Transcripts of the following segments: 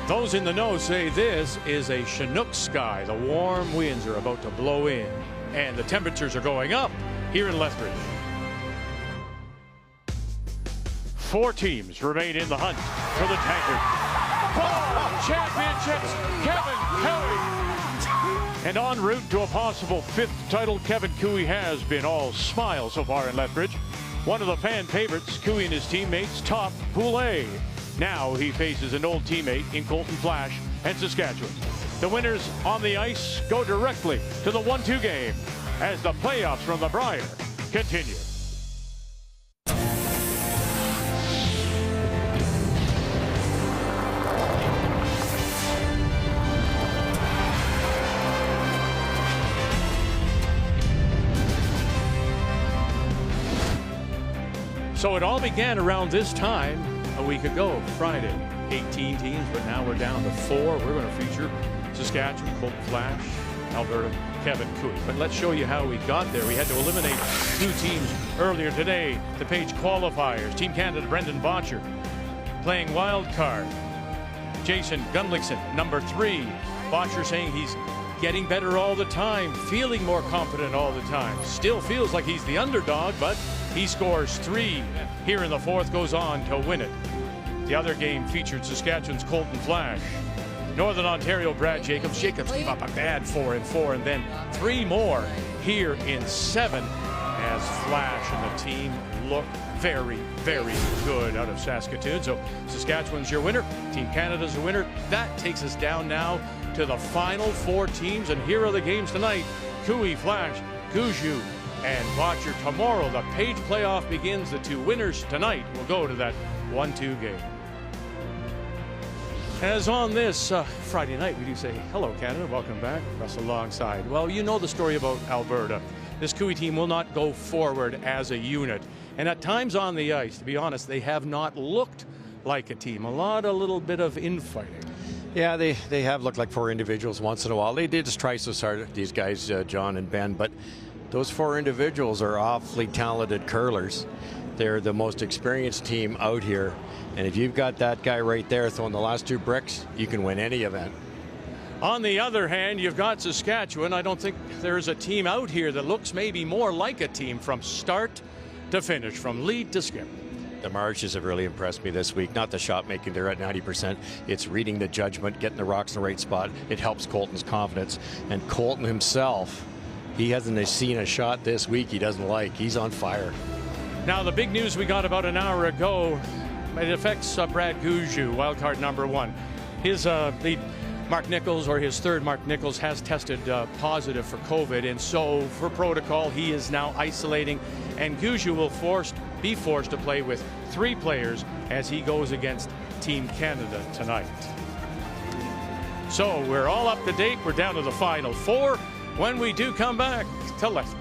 Those in the know say this is a Chinook sky. The warm winds are about to blow in, and the temperatures are going up here in Lethbridge. 4 teams remain in the hunt for the Tankard. Ball championships, Kevin Cooey. And en route to a possible 5th title, Kevin Cooey has been all smiles so far in Lethbridge. One of the fan favorites, Cooey and his teammates top Pool A. Now he faces an old teammate in Colton Flasch and Saskatchewan. The winners on the ice go directly to the 1-2 game as the playoffs from the Brier continue. So it all began around this time a week ago, Friday. 18 teams, but now we're down to 4. We're going to feature Saskatchewan, Colton Flasch, Alberta, Kevin Cooey. But let's show you how we got there. We had to eliminate 2 teams earlier today. The Page qualifiers. Team Canada, Brendan Botcher, playing wild card. Jason Gunlickson, number 3. Botcher saying he's getting better all the time, feeling more confident all the time. Still feels like he's the underdog, but he scores 3 here in the 4th, goes on to win it. The other game featured Saskatchewan's Colton Flasch. Northern Ontario, Brad Jacobs. Jacobs gave up a bad 4 in 4, and then 3 more here in 7 as Flasch and the team look very, very good out of Saskatoon. So Saskatchewan's your winner. Team Canada's your winner. That takes us down now to the final 4 teams, and here are the games tonight. Cooey, Flasch, Gushue, and Botcher tomorrow. The Page playoff begins. The 2 winners tonight will go to that 1-2 game. As on this Friday night, we do say, hello, Canada, welcome back. Russell alongside. Well, you know the story about Alberta. This Cooey team will not go forward as a unit. And at times on the ice, to be honest, they have not looked like a team. A little bit of infighting. Yeah, they have looked like 4 individuals once in a while. They did just try so hard, these guys, John and Ben, but those 4 individuals are awfully talented curlers. They're the most experienced team out here. And if you've got that guy right there throwing the last 2 bricks, you can win any event. On the other hand, you've got Saskatchewan. I don't think there's a team out here that looks maybe more like a team from start to finish, from lead to skip. The Marshes have really impressed me this week. Not the shot making, they're at 90%. It's reading the judgment, getting the rocks in the right spot. It helps Colton's confidence. And Colton himself, he hasn't seen a shot this week he doesn't like. He's on fire. Now, the big news we got about an hour ago, it affects Brad Gushue, wildcard number 1. His lead, Mark Nichols, or his 3rd, Mark Nichols, has tested positive for COVID, and so for protocol, he is now isolating, and Gushue will be forced to play with 3 players as he goes against Team Canada tonight. So we're all up to date. We're down to the final 4 when we do come back to Lethbridge.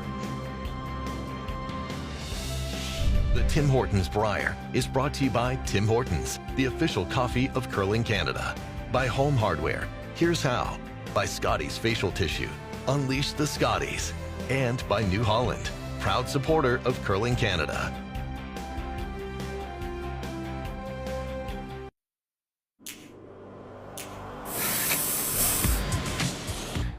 The Tim Hortons Brier is brought to you by Tim Hortons, the official coffee of Curling Canada. By Home Hardware, here's how. By Scotties Facial Tissue, unleash the Scotties. And by New Holland, proud supporter of Curling Canada.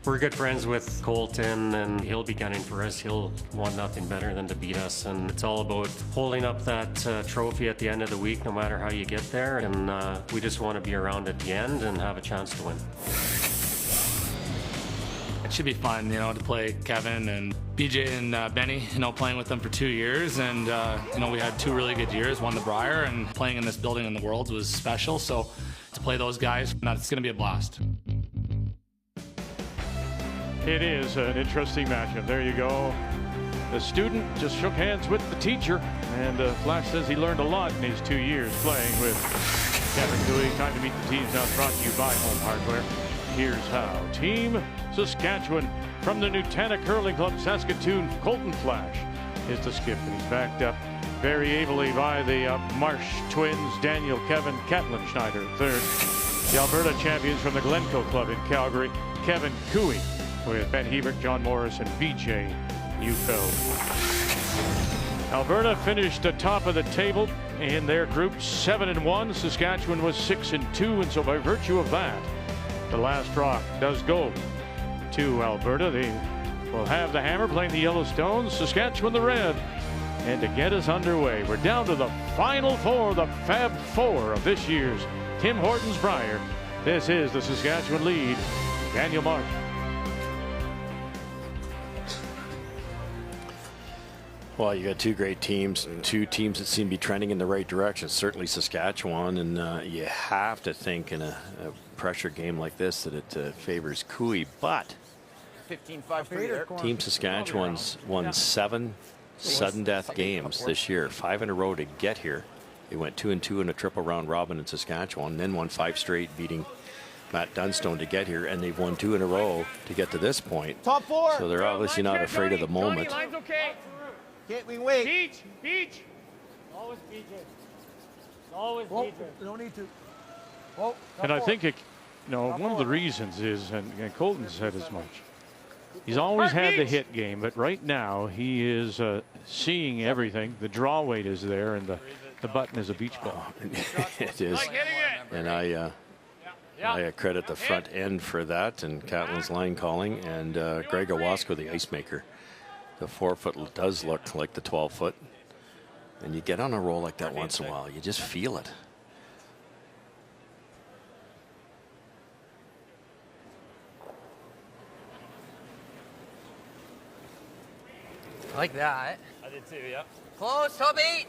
We're good friends with Colton, and he'll be gunning for us. He'll want nothing better than to beat us, and it's all about holding up that trophy at the end of the week, no matter how you get there, and we just want to be around at the end and have a chance to win. It should be fun, to play Kevin and BJ and Benny, playing with them for 2 years, and we had 2 really good years, won the Brier, and playing in this building in the Worlds was special, so to play those guys, it's going to be a blast. It is an interesting matchup. There you go. The student just shook hands with the teacher, and Flasch says he learned a lot in his 2 years playing with Kevin Cooey. Time to meet the teams now, brought to you by Home Hardware. Here's how. Team Saskatchewan from the Nutana Curling Club, Saskatoon, Colton Flasch is the skip, and he's backed up very ably by the Marsh twins, Daniel, Kevin, Catlin Schneider, 3rd. The Alberta champions from the Glencoe Club in Calgary, Kevin Cooey, with Ben Hebert, John Morris, and BJ Neufeld. Alberta finished atop of the table in their group 7-1. Saskatchewan was 6-2, and so by virtue of that, the last rock does go to Alberta. They will have the hammer playing the Yellowstones, Saskatchewan the red. And to get us underway, we're down to the final four, the Fab Four of this year's Tim Hortons Brier. This is the Saskatchewan lead, Daniel Mark. Well, you got two great teams, two teams that seem to be trending in the right direction. Certainly Saskatchewan, and you have to think in a pressure game like this that it favors Cooey. But 15-5 Team Saskatchewan's won 7 sudden death games this year, 5 in a row to get here. They went 2-2 in a triple round robin in Saskatchewan, then won 5 straight, beating Matt Dunstone to get here, and they've won 2 in a row to get to this point. Top 4. So they're obviously not afraid of the moment. Line's okay. Can't we wait? Beach. Always beach it. Always beach it. We don't need to. And I think, one of the reasons is, and Colton said as much, he's always had the hit game, but right now he is seeing everything. The draw weight is there, and the button is a beach ball. It is. And I credit the front end for that, and Catlin's line calling, and Greg Owasco, the ice maker. The 4-foot does look like the 12-foot. And you get on a roll like that once in a while, you just feel it. I like that. I did too, yep. Close, top 8.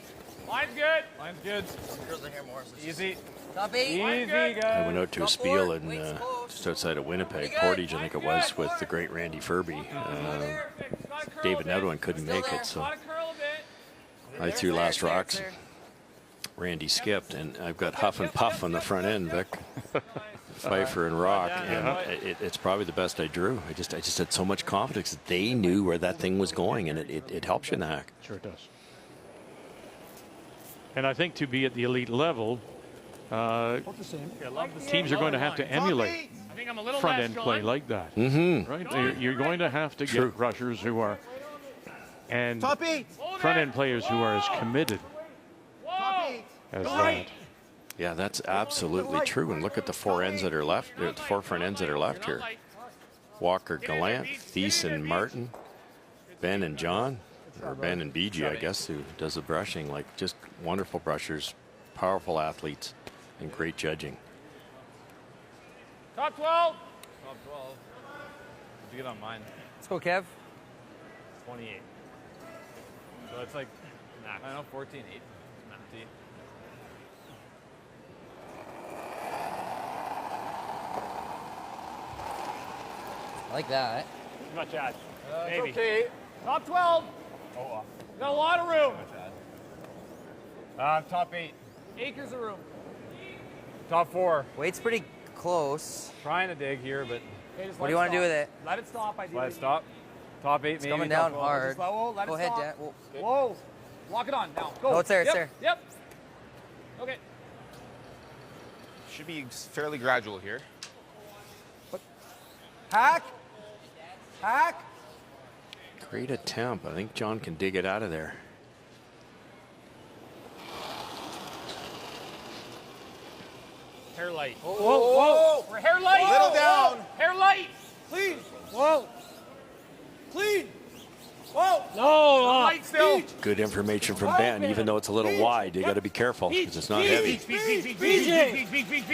Line's good. Line's good. Girls in here more. So Easy. top 8. Easy, guys. I went out to a Top spiel four. in Wait's close. just outside of Winnipeg, Portage, I think it was, with the great Randy Furby. David Nedwin couldn't make it, so I threw last rocks. Randy skipped, and I've got Huff and Puff on the front end, Vic. Pfeiffer and Rock, and it's probably the best I drew. I just had so much confidence that they knew where that thing was going, and it helps you in the hack. Sure it does. And I think to be at the elite level, teams are going to have to emulate front end play like that. Right? You're going to have to get rushers who are, and front end players who are as committed as that. Yeah, that's absolutely true. And look at the 4 ends that are left, the 4 front ends that are left here. Walker, Gallant, Thiessen, Martin, Ben and John, or Ben and BG, I guess, who does the brushing. Like, just wonderful brushers, powerful athletes, and great judging. Top 12. Top 12. Did you get on mine? Let's go, Kev. 28. So it's like, I don't know, 14, 8. I like that. Too much ad. Maybe. Okay. Top 12. Oh, Got a lot of room. top 8. Acres of room. Top 4. Weight's pretty close. Trying to dig here, but Okay, just What let do you want to do stop. with it? Let it stop. Ideally. let it stop. Top 8, maybe. Coming top down 12. hard. Slow. Let Go it ahead, stop. Dad. Whoa. Whoa. Lock it on now. Go. Oh, it's there, it's Yep, there. Yep. Okay. Should be fairly gradual here. Hack. Hack. Great attempt. I think John can dig it out of there. Hair light. Whoa. We're hair light. Little down. Hair light. Clean. Whoa. Clean. Whoa. No. Light still. Good information from Ben. Even though it's a little wide, you got to be careful because it's not heavy.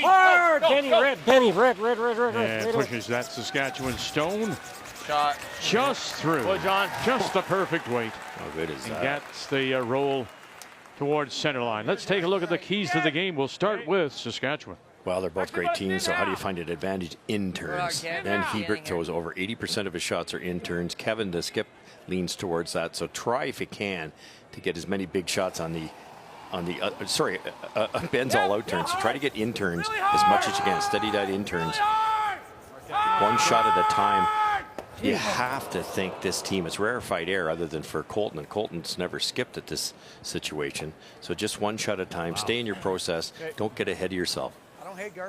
Hard. Penny red. And pushes that Saskatchewan stone Shot. just through. Go, John. Just the perfect weight. How good is And that? gets the roll towards center line. Let's take a look at the keys to the game. We'll start with Saskatchewan. Well, they're both great teams, so how do you find an advantage in turns? We're not Ben getting Hebert it. throws over 80% of his shots are in turns. Kevin, the skip, leans towards that. So try, if you can, to get as many big shots on the Ben's all out turns. So try to get in turns as much as you can. Steady that in turns. One shot at a time. You have to think this team is rarefied air other than for Colton, and Colton's never skipped at this situation. So just one shot at a time. Stay in your process. Don't get ahead of yourself.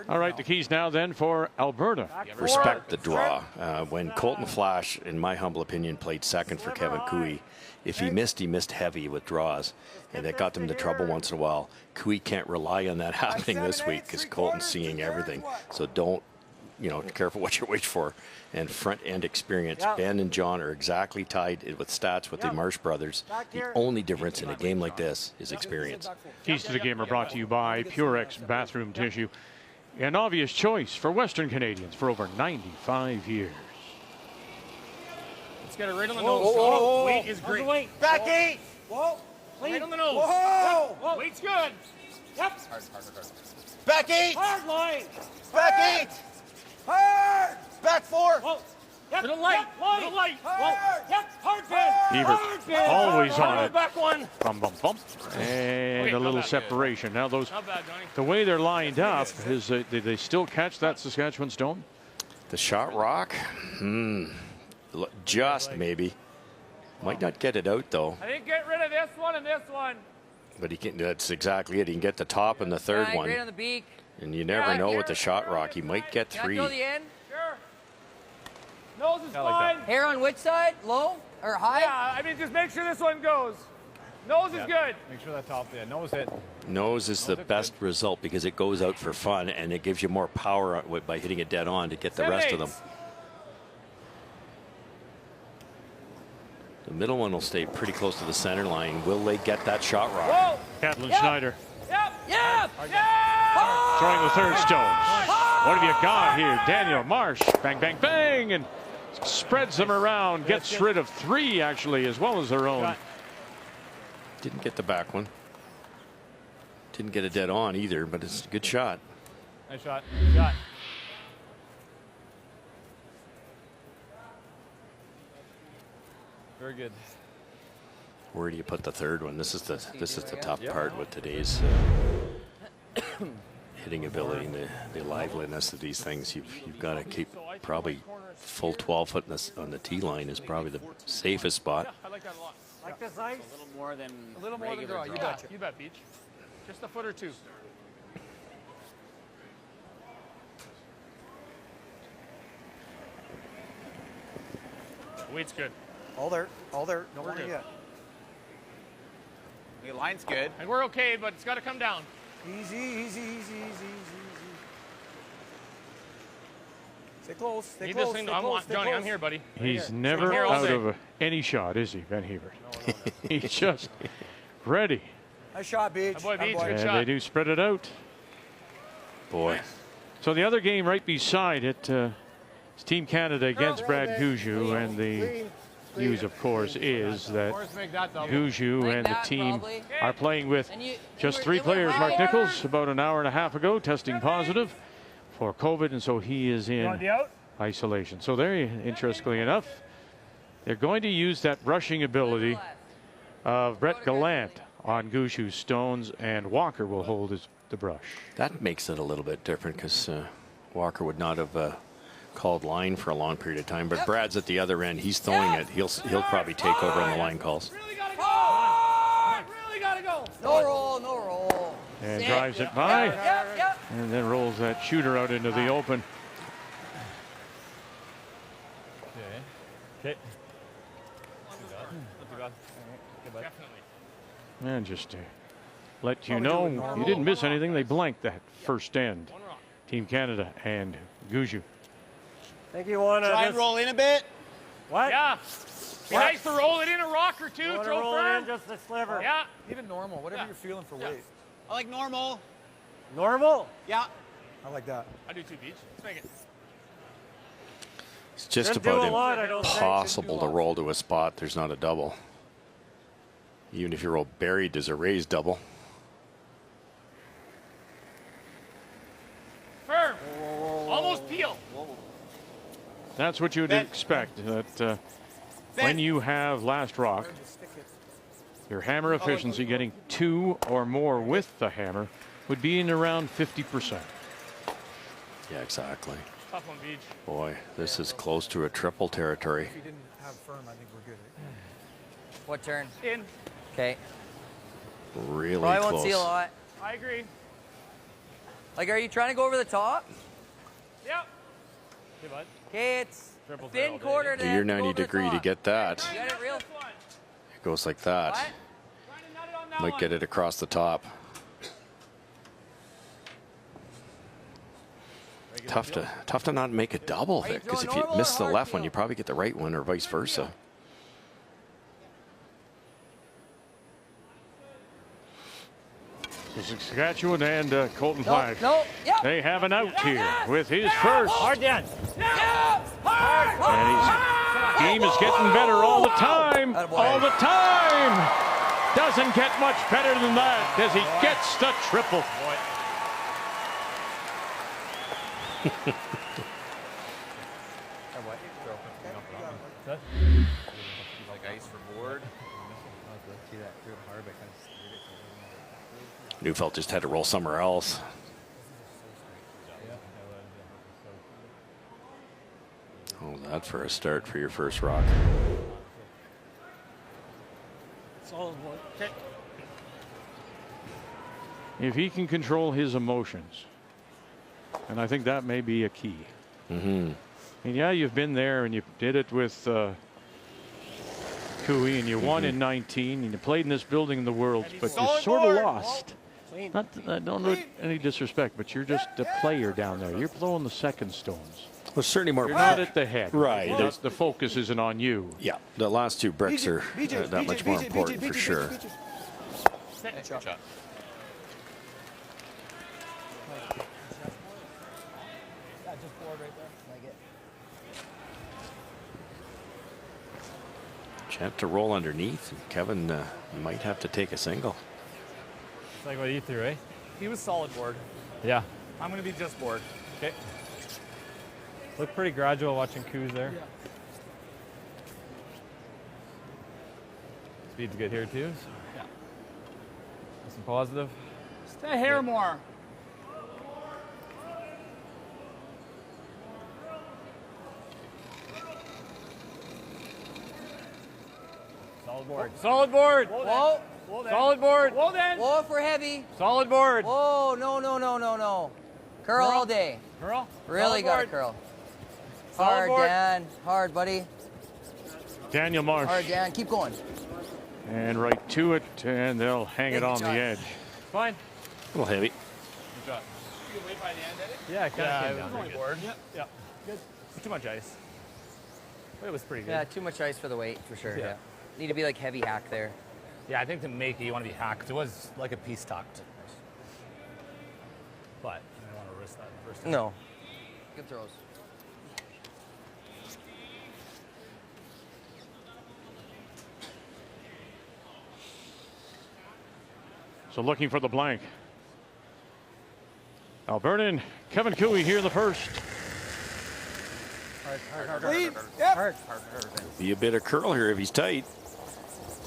All right, the keys now then for Alberta. Respect the draw. When Colton Flasch, in my humble opinion, played second for Kevin Cooey, if he missed heavy with draws, and that got them into trouble once in a while. Cooey can't rely on that happening this week because Colton's seeing everything. So don't, careful what you wish for. And front end experience. Ben and John are exactly tied with stats with the Marsh brothers. The only difference in a game like this is experience. Keys to the game are brought to you by Purex Bathroom Tissue, an obvious choice for Western Canadians for over 95 years. Let's get it right on the nose. Weight is great. Weight. Back 8. Whoa. Right on the nose. Whoa. Weight's good. Yep. Back 8. Hard line. Back 8. Hard. Back 4. Whoa. Yep. Little light. Yep. Light. Little light. Hard. Yep. Hard pin. Hard pin. Ebert always on it. Back one. Bum, bum, bum. And a little separation. Now those, Not bad, Johnny. the way they're lined up, is did they still catch that Saskatchewan stone? The shot rock? Just maybe. Might not get it out, though. I think get rid of this one and this one. But he can. That's exactly it. He can get the top and the third one. Right on the beak. And you never know with the shot rock. He might get Can I 3. throw the end? Sure. Nose is I like fine. Hair on which side? Low or high? Yeah, I mean, just make sure this one goes. Nose is good. Make sure that top there. Nose hit. Nose is the best result because it goes out for fun and it gives you more power by hitting it dead on to get the rest of them. The middle one will stay pretty close to the center line. Will they get that shot rock? Whoa. Kathleen Schneider Yep. Yep. throwing the third stones. What have you got here? Daniel Marsh, bang, bang, bang, and spreads them around, gets rid of 3 actually, as well as their own. Didn't get the back one. Didn't get it dead on either, but it's a good shot. Nice shot. Very good. Where do you put the third one? This is the tough part with today's hitting ability and the liveliness of these things. You've got to keep probably full 12 foot on the tee line is probably the safest spot. I like that a lot. Like this ice? A little more than draw. You betcha. You bet, Beach. Just a foot or 2. Weight's good. All there. No We're good. yet. The line's good. And we're okay, but it's got to come down. Easy. Stay close. Stay Need close. this thing. Stay close. Johnny, I'm here, buddy. He's here. never Here all out day. of any shot, is he, Ben Hebert? No. He's just ready. Nice shot, Beach. That boy, Beach, Good good And shot. they do spread it out. Boy. So the other game right beside it is Team Canada against Brad Gouju, and the news, of course, is that Gouju and the team are playing with just 3 players. Mark Nichols, about an hour and a half ago, testing positive for COVID, and so he is in isolation. So there, interestingly enough, they're going to use that rushing ability of Brett Gallant on Gouju's stones, and Walker will hold the brush. That makes it a little bit different because Walker would not have called line for a long period of time, but Brad's at the other end. He's throwing it. He'll probably take over on the line calls. Really gotta go. Really gotta go. No roll. And Sit. drives it by, Yep. and then rolls that shooter out into the open. Okay. And just to let you know, you didn't miss anything. They blanked that first end. Team Canada and Gouju. Think you want to Try and roll in a bit. What? Yeah. Be nice to roll it in a rock or 2. You want to Throw roll firm. it in just a sliver? Yeah. Even normal, whatever you're feeling for weight. I like normal. Normal? Yeah. I like that. I do too, Beach. Let's make it. It's just Didn't do a about lot, I don't think. impossible to roll to a spot there's not a double. Even if you roll buried, there's a raised double. Firm. Almost peel. That's what you would expect. That when you have last rock, your hammer efficiency, getting 2 or more with the hammer, would be in around 50%. Yeah, exactly. Tough one, Beach. Boy, this is close to a triple territory. If you didn't have firm, I think we're good. What turn? In. Okay. Really Probably close. won't see a lot. I agree. Like, are you trying to go over the top? Yep. Hey, bud. Okay, it's Triple thin tail, quarter baby. to You're go over 90 the degree to top. get that. You got it real? It goes like that. What? Might get it across the top. Tough to not make a double there, because if you miss the left one, you probably get the right one, or vice versa. Saskatchewan and Colton Flasch. No. Yep. They have an out here with his first. Hard, Dan. And his game is getting better all the time. All the time. Doesn't get much better than that as he gets the triple. Like ice for board. Neufeld just had to roll somewhere else. Oh, that for a start for your first rock. If he can control his emotions, and I think that may be a key. Mm-hmm. And yeah, you've been there and you did it with Cooey, and you won in 19, and you played in this building in the Worlds, but you sort of lost. Not, I don't know any disrespect, but you're just a player down there. You're blowing the second stones. Well, certainly more. You're not at the head. Right. The focus isn't on you. Yeah, the last two bricks are that much more important for sure. Shot. Chance to roll underneath. Kevin might have to take a single. It's like what you threw, eh? He was solid board. Yeah. I'm going to be just board. Okay. Look pretty gradual watching Coos there. Yeah. Speed's good here too. So. Yeah. Some positive. Stay here more. Solid board. Solid board. Whoa. Solid board. Whoa then. Whoa for heavy. Solid board. Whoa, no. Curl all day. Curl. Really got to curl. Hard, Dan. Hard, buddy. Daniel Marsh. Hard, Dan. Keep going. And right to it, and they'll hang it on the edge. Fine. A little heavy. Good shot. You can wait by the end, did it? Yeah, it kind of came down. Board. Yeah. Good. Too much ice. But it was pretty good. Yeah, too much ice for the weight, for sure. Yeah. Need to be like heavy hack there. Yeah, I think to make it, you want to be hacked. It was like a piece tucked. But you don't want to risk that the first time. No. Good throws. So looking for the blank. Alberta and Kevin Cooey here in the first. Hard. Be a bit of curl here if he's tight.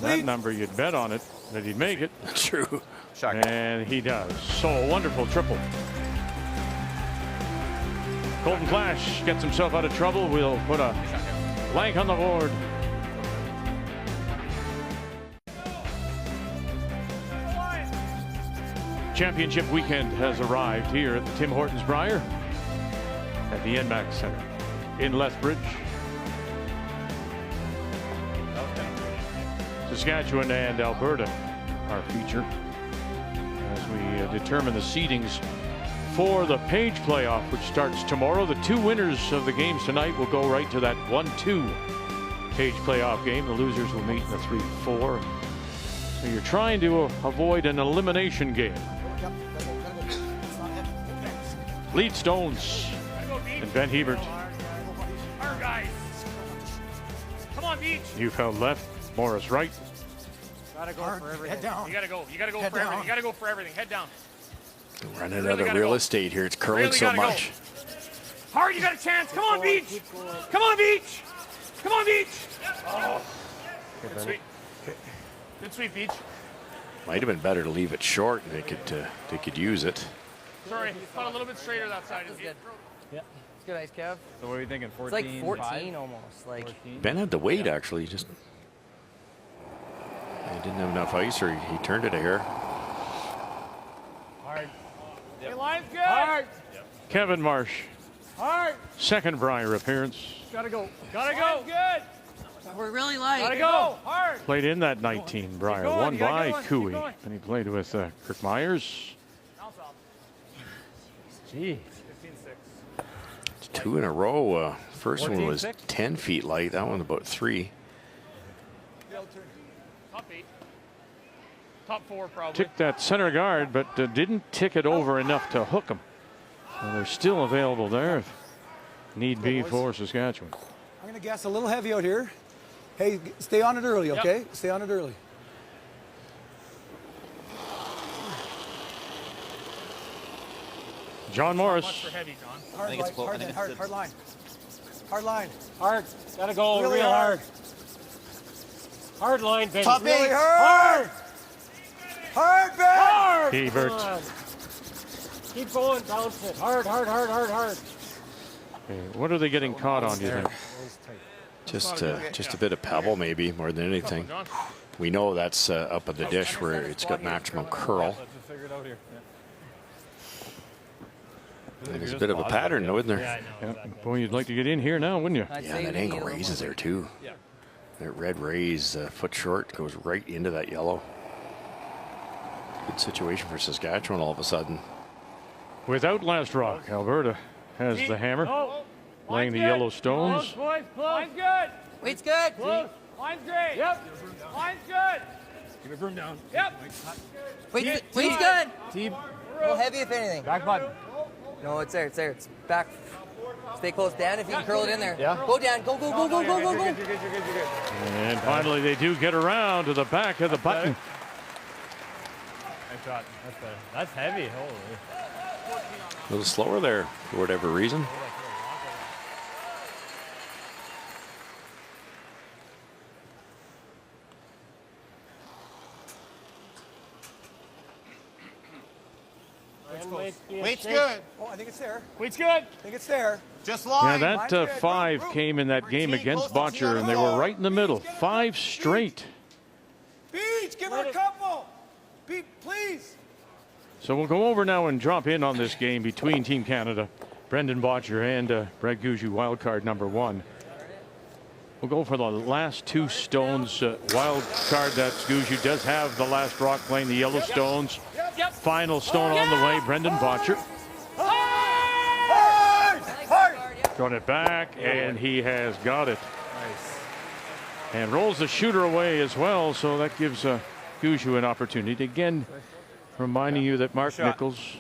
That number, you'd bet on it that he'd make it. True. And he does. So a wonderful triple. Colton Flasch gets himself out of trouble. We'll put a blank on the board. Championship weekend has arrived here at the Tim Hortons Brier at the NMAX Center in Lethbridge. Saskatchewan and Alberta our feature as we determine the seedings for the Page playoff, which starts tomorrow. The two winners of the games tonight will go right to that 1-2 Page playoff game. The losers will meet in the 3-4. So you're trying to avoid an elimination game. Lead Stones and Ben Hebert. Our guys. Come on, Beach. Neufeld left, Morris right. Gotta go for everything. Head down. You gotta go. You gotta go Head for everything. down. You gotta go for everything. Head down. Running out of real estate here. It's curling Really so gotta go. much. Hard, you got a chance. Come on, Beach. Come on, Beach. Come on, Beach. Oh. Good sweep. Good sweep, Beach. Might have been better to leave it short. They could use it. Sorry, thought a little bit straighter that side. That's Is good. Yeah. It's good ice, Kev. So what are you thinking? 14? It's like 14 almost. Like 14? Ben had the weight actually. Just he didn't have enough ice, or he turned it a hair. Hard. Hey, line's good. Hard. Kevin Marsh, Hard. second Brier appearance. Gotta go. Gotta go. Good. We're really light. Gotta go. Hard. Played in that 19 Brier, going, won you gotta by get one, keep Cooey. going. And he played with Kirk Myers. Gee. 15-6. It's 2 in a row. First one was 14-6. 10 feet light. That one about 3. Top 8. Top 4 probably. Ticked that center guard, but didn't tick it over enough to hook him. So they're still available there if need be for Saskatchewan. I'm going to guess a little heavy out here. Hey, stay on it early, okay? Stay on it early. John Morris. Much for heavy, John. Hard, think it's close. hard, I think hard, it's hard line. Hard line. Hard. Gotta go Really real hard. hard. Hard line, baby. Top really hard. Hard, Ben. Hard. Hebert. Come on. Keep going, bounce it. Hard, hard, hard, hard, hard. Okay, what are they getting caught on, do you think? Just a bit of pebble, maybe, more than anything. We know that's up at the dish where it's got maximum curl. Let's just figure it out here. And there's a bit of a pattern, though, isn't there? Yeah, I know. Yeah. Boy, you'd like to get in here now, wouldn't you? I'd Yeah, say that we angle need a little raises more. there, too. Yeah. That red raise, foot short, goes right into that yellow. Good situation for Saskatchewan all of a sudden. Without last rock, Alberta has the hammer, Oh. laying the Line's good. yellow stones. Close, boys, close. Line's good. Weight's good. Close. Line's great. Yep. Line's good. Keep it room down. Yep. Weight's good. Team. A little heavy if anything. Back button. No, it's there. It's there. It's back. Stay close, Dan. If you can curl it in there. Yeah. Go, Dan. Go, go, go, go, go, go, go. You're good. And finally, they do get around to the back of the button. Nice shot. That's better. That's heavy. Holy. A little slower there, for whatever reason. Weight's good. Oh, I think it's there. Weight's good. I think it's there. Just Yeah, line. that 5 came in that game against Botcher, and they were right in the middle. 5 straight. Beach, give her a couple. Beach, please. So we'll go over now and drop in on this game between Team Canada, Brendan Botcher and Brad Gushue, wild card number 1. We'll go for the last 2 stones. Wild card, that's Gushue, does have the last rock playing the yellow stones. Final stone on the way, Brendan Botcher. Throwing it back, and he has got it. Nice. And rolls the shooter away as well, so that gives Gushue an opportunity. Again, reminding you that Mark Nichols,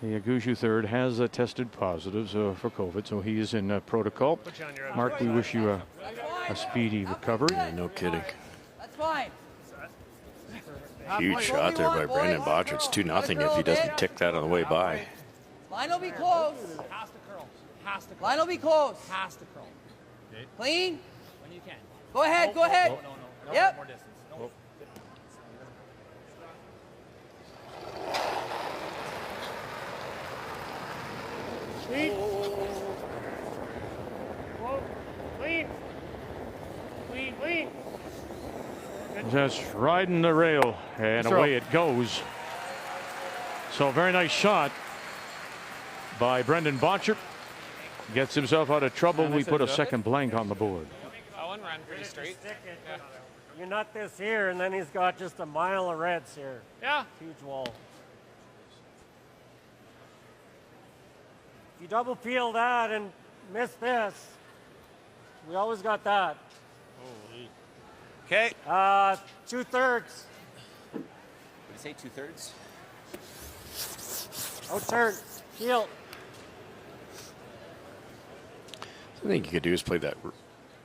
the Gushue third, has tested positive for COVID, so he is in protocol. Mark, we wish you a speedy recovery. Yeah, no kidding. That's fine. Huge shot there by Brendan Botcher. It's 2-0 if he doesn't tick that on the way by. Line will be close. Has to curl. Has to curl. Line will be close. Has to curl. Clean. When you can. Go ahead. Go ahead. No. Yep. More distance. No. Clean. Whoa. Clean. Clean, clean. Just riding the rail, and away it goes. So very nice shot by Brendan Botcher. Gets himself out of trouble. We put a second blank on the board. That one ran pretty straight. You nut this here, and then he's got just a mile of reds here. Yeah. Huge wall. If you double peel that and miss this, we always got that. Holy. Okay. 2/3. Would you say 2/3? Outturn. Heel. I think you could do is play that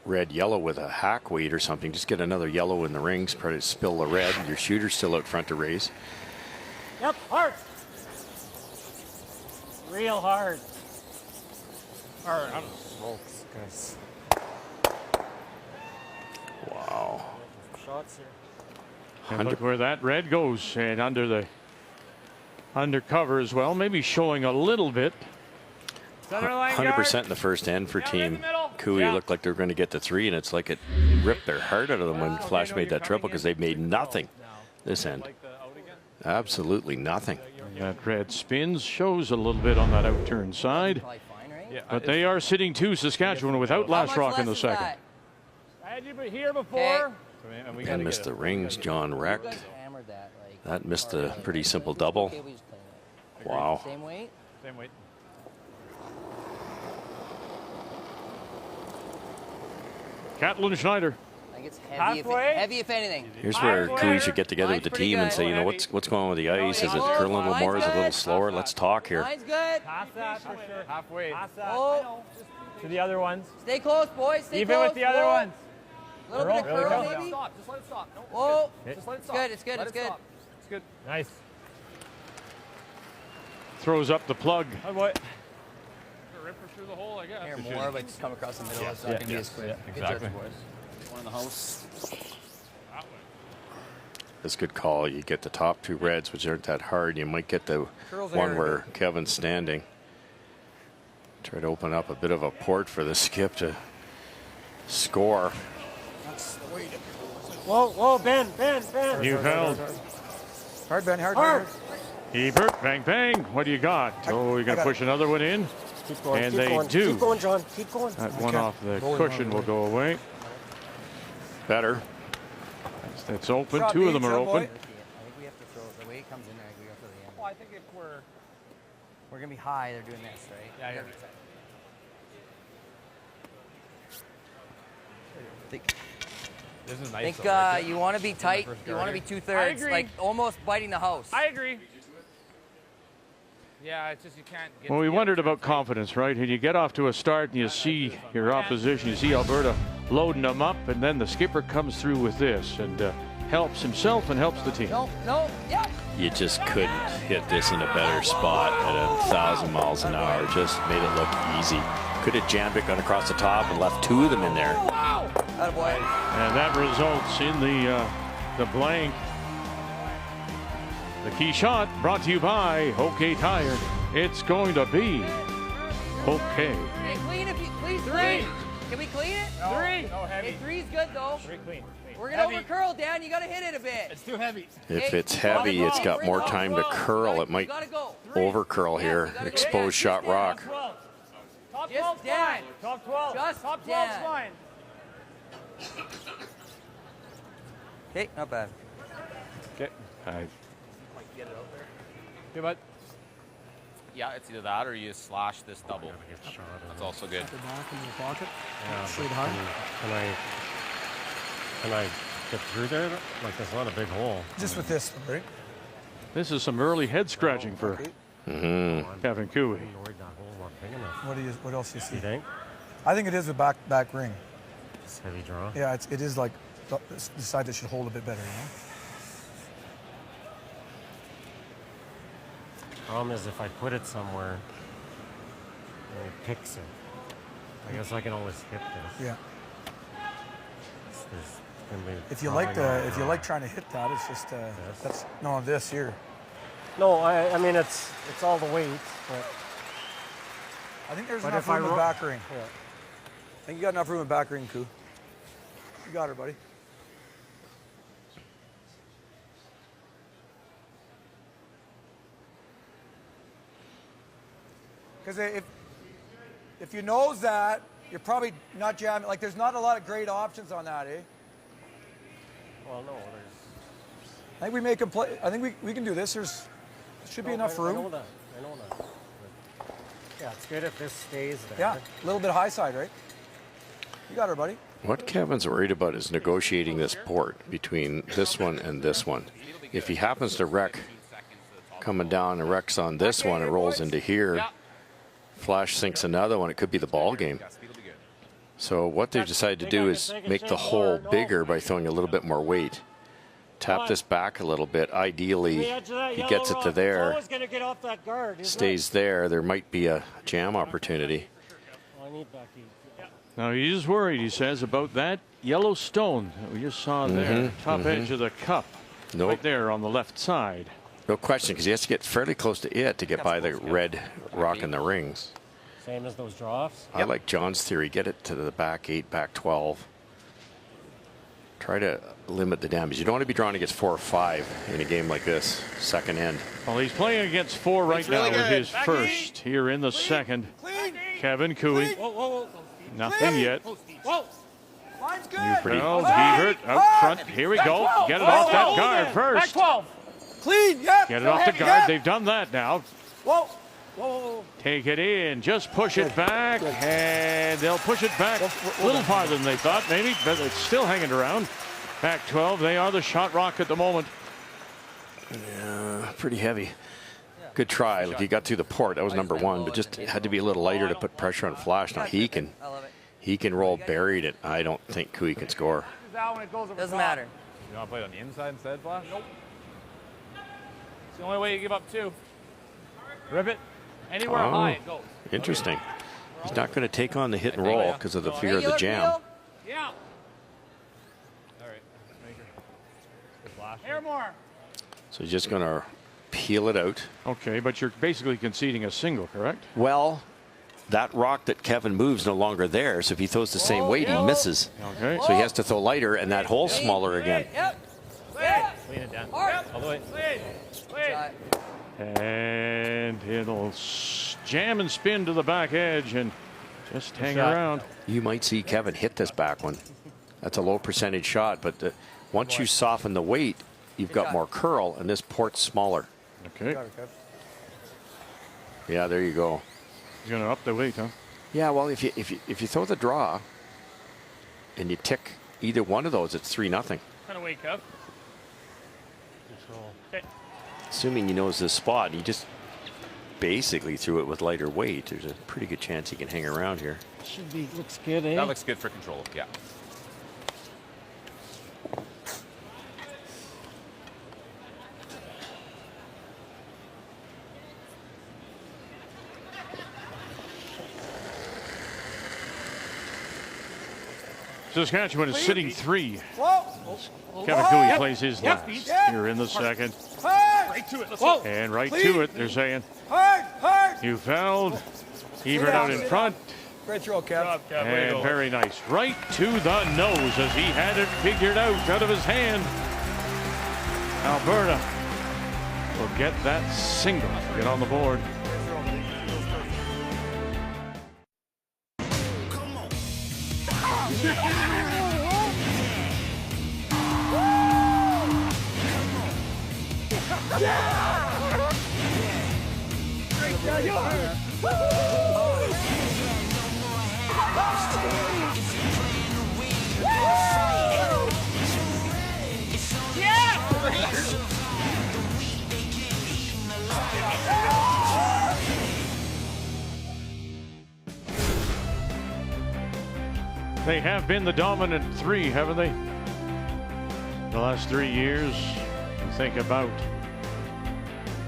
red yellow with a hack weight or something. Just get another yellow in the rings, probably spill the red. Your shooter's still out front to raise. Yep, hard. Real hard. Hard. I'm smokes, guys. Wow. Shots here. And look where that red goes, and under the undercover as well, maybe showing a little bit. 100% in the first end for Team Cooey. Looked like they were going to get the 3, and it's like it ripped their heart out of them when Flasch made that triple because they made nothing this end. Absolutely nothing. That red spins, shows a little bit on that outturn side. Yeah, But they are sitting to Saskatchewan without Last Rock in the second. I had you here before. And missed the rings. John wrecked. That missed a pretty simple double. Wow. Same weight? Same weight. Catlin Schneider. I think it's heavy if anything. Here's where Cooey should get together with the team and say, you know, what's going on with the ice? Is it curling a little more? Is it a little slower? Let's talk here. Line's good. Pass that for sure. Halfway. Pass that. Oh. To the other ones. Stay close, boys. Stay Even close. with the other ones. A little bit of curl, Really? maybe. Stop. Just let it stop. No, Whoa. Just let it It's stop. good. It's good. Let It's it good. stop. It's good. Nice. Throws up the plug. Oh boy. Ripper through the hole, I guess. Here more, but just come across the middle. It's not Yeah, going to be as quick. yeah, Good exactly. judge, boys. One in the house. That's a good call. You get the top two reds, which aren't that hard. You might get the Curls one there. where Kevin's standing. Try to open up a bit of a port for the skip to score. Whoa, whoa, Ben. Newfeld. Hard, Ben. Hard. Ebert, bang, bang. What do you got? Oh, you're going to push another one in? Keep going. And keep they going. do. Keep going, John. Keep going. That one off the cushion will go away. Better. It's open. Drop Two of them beach, are oh, boy. open. I think we have to throw the way it comes in there. We go for the end. Well, I think if we're We're going to be high. They're doing this, right? Yeah, yeah. This is I nice. think you want to be tight. You want to be I 2/3, agree. like almost biting the house. I agree. Yeah, it's just you can't get. Well, we wondered about confidence, right? And you get off to a start and you see your opposition, you see Alberta loading them up, and then the skipper comes through with this and helps himself and helps the team. No, yeah. You just couldn't hit this in a better spot at 1,000 miles an hour. Just made it look easy. Could have jammed it, gone across the top, and left two of them in there. Wow. Attaboy. And that results in the blank. The key shot brought to you by OK Tire. It's going to be okay. Hey, clean if you please. Three. Can we clean it? Three. No heavy. Hey, three's good though. Very clean. We're gonna over curl, Dan. You gotta hit it a bit. It's too heavy. If it's heavy, it's got more time to curl. It might over curl here. Exposed shot rock. Top 12 Just Dan. fine. Top 12. Just Top 12 Dan. fine. Okay, not bad. Okay. Okay, bud. Yeah, it's either that or you slash this double. That's also good. The back in the pocket. Yeah, Straight but high. can I get through there? Like, there's not a big hole. Just with this, right? This is some early head scratching for Kevin Cooey. What else do you see? You think? I think it is the back ring. It's heavy draw. Yeah, it is like the side that should hold a bit better, you know? Problem is, if I put it somewhere and it picks it, I guess I can always hit this. Yeah. There's gonna be If you probably not like trying to hit that, it's just that's no this here. No, I mean it's all the weight, but I think there's But enough if I room in ro- back ring. yeah. I think you got enough room in back ring, Koo. You got her, buddy. Because if you nose that, you're probably not jamming. Like, there's not a lot of great options on that, eh? Well, no, there's. I think we make him play. I think we can do this. There should be enough room. I know that. But, yeah, it's good if this stays there. Yeah, a little bit high side, right? You got her, buddy. What Kevin's worried about is negotiating this port between this one and this one. If he happens to wreck coming down and wrecks on this one, it rolls into here. Flasch sinks another one. It could be the ball game. So what they've decided to do is make the hole bigger by throwing a little bit more weight. Tap this back a little bit. Ideally, he gets it to there, stays there. There might be a jam opportunity. Now he is worried, he says, about that yellow stone that we just saw there, top edge of the cup, right there on the left side. No question, because he has to get fairly close to it to get by the red rock in the rings. Same as those draw-offs? I like John's theory. Get it to the back 8, back 12. Try to limit the damage. You don't want to be drawn against 4 or 5 in a game like this, second end. Well, he's playing against 4 right now with his first here in the second. Kevin Cooey. Nothing yet. Line's good. Well, Hebert out front. Here we go. Get it off that guard first. Back 12. Clean, yep. Get it off the guard. They've done that now. Whoa. Whoa. Take it in. Just push it back. And they'll push it back a little farther than they thought, maybe. But it's still hanging around. Back 12. They are the shot rock at the moment. Yeah, pretty heavy. Good try. Look, he got through the port. That was number 1, but just had to be a little lighter to put pressure on Flasch. Now he can roll buried it. I don't think Cooey can score. Doesn't matter. You want to play it on the inside instead, Flash? Nope. It's the only way you give up 2. Rip it. Anywhere high it goes. Interesting. He's not going to take on the hit and roll because of the fear of the jam. Yeah. All right. Good Flash. Air more. So he's just going to peel it out. Okay, but you're basically conceding a single, correct? Well, that rock that Kevin moves no longer there, so if he throws the same weight, he misses. Okay. So he has to throw lighter, and that hole's smaller again. Yep. Clean it down. All the way. And it'll jam and spin to the back edge and just hang around. You might see Kevin hit this back one. That's a low percentage shot, but once you soften the weight, you've got more curl, and this port's smaller. Okay. Yeah, there you go. He's going to up the weight, huh? Yeah, well, if you throw the draw and you tick either one of those, it's 3-0. Kind of wake up. Okay. Assuming he knows this spot, he just basically threw it with lighter weight. There's a pretty good chance he can hang around here. Should be. Looks good, eh? That looks good for control. Yeah. Saskatchewan is sitting 3. Whoa. Kevin Cooey plays his last here in the second. Right to it. Let's go. And right to it, they're saying. Hard. You fouled. Hebert out in front. Great throw, Kev. And very nice. Right to the nose as he had it figured out of his hand. Alberta will get that single. Get on the board. They have been the dominant 3, haven't they? The last 3 years. You think about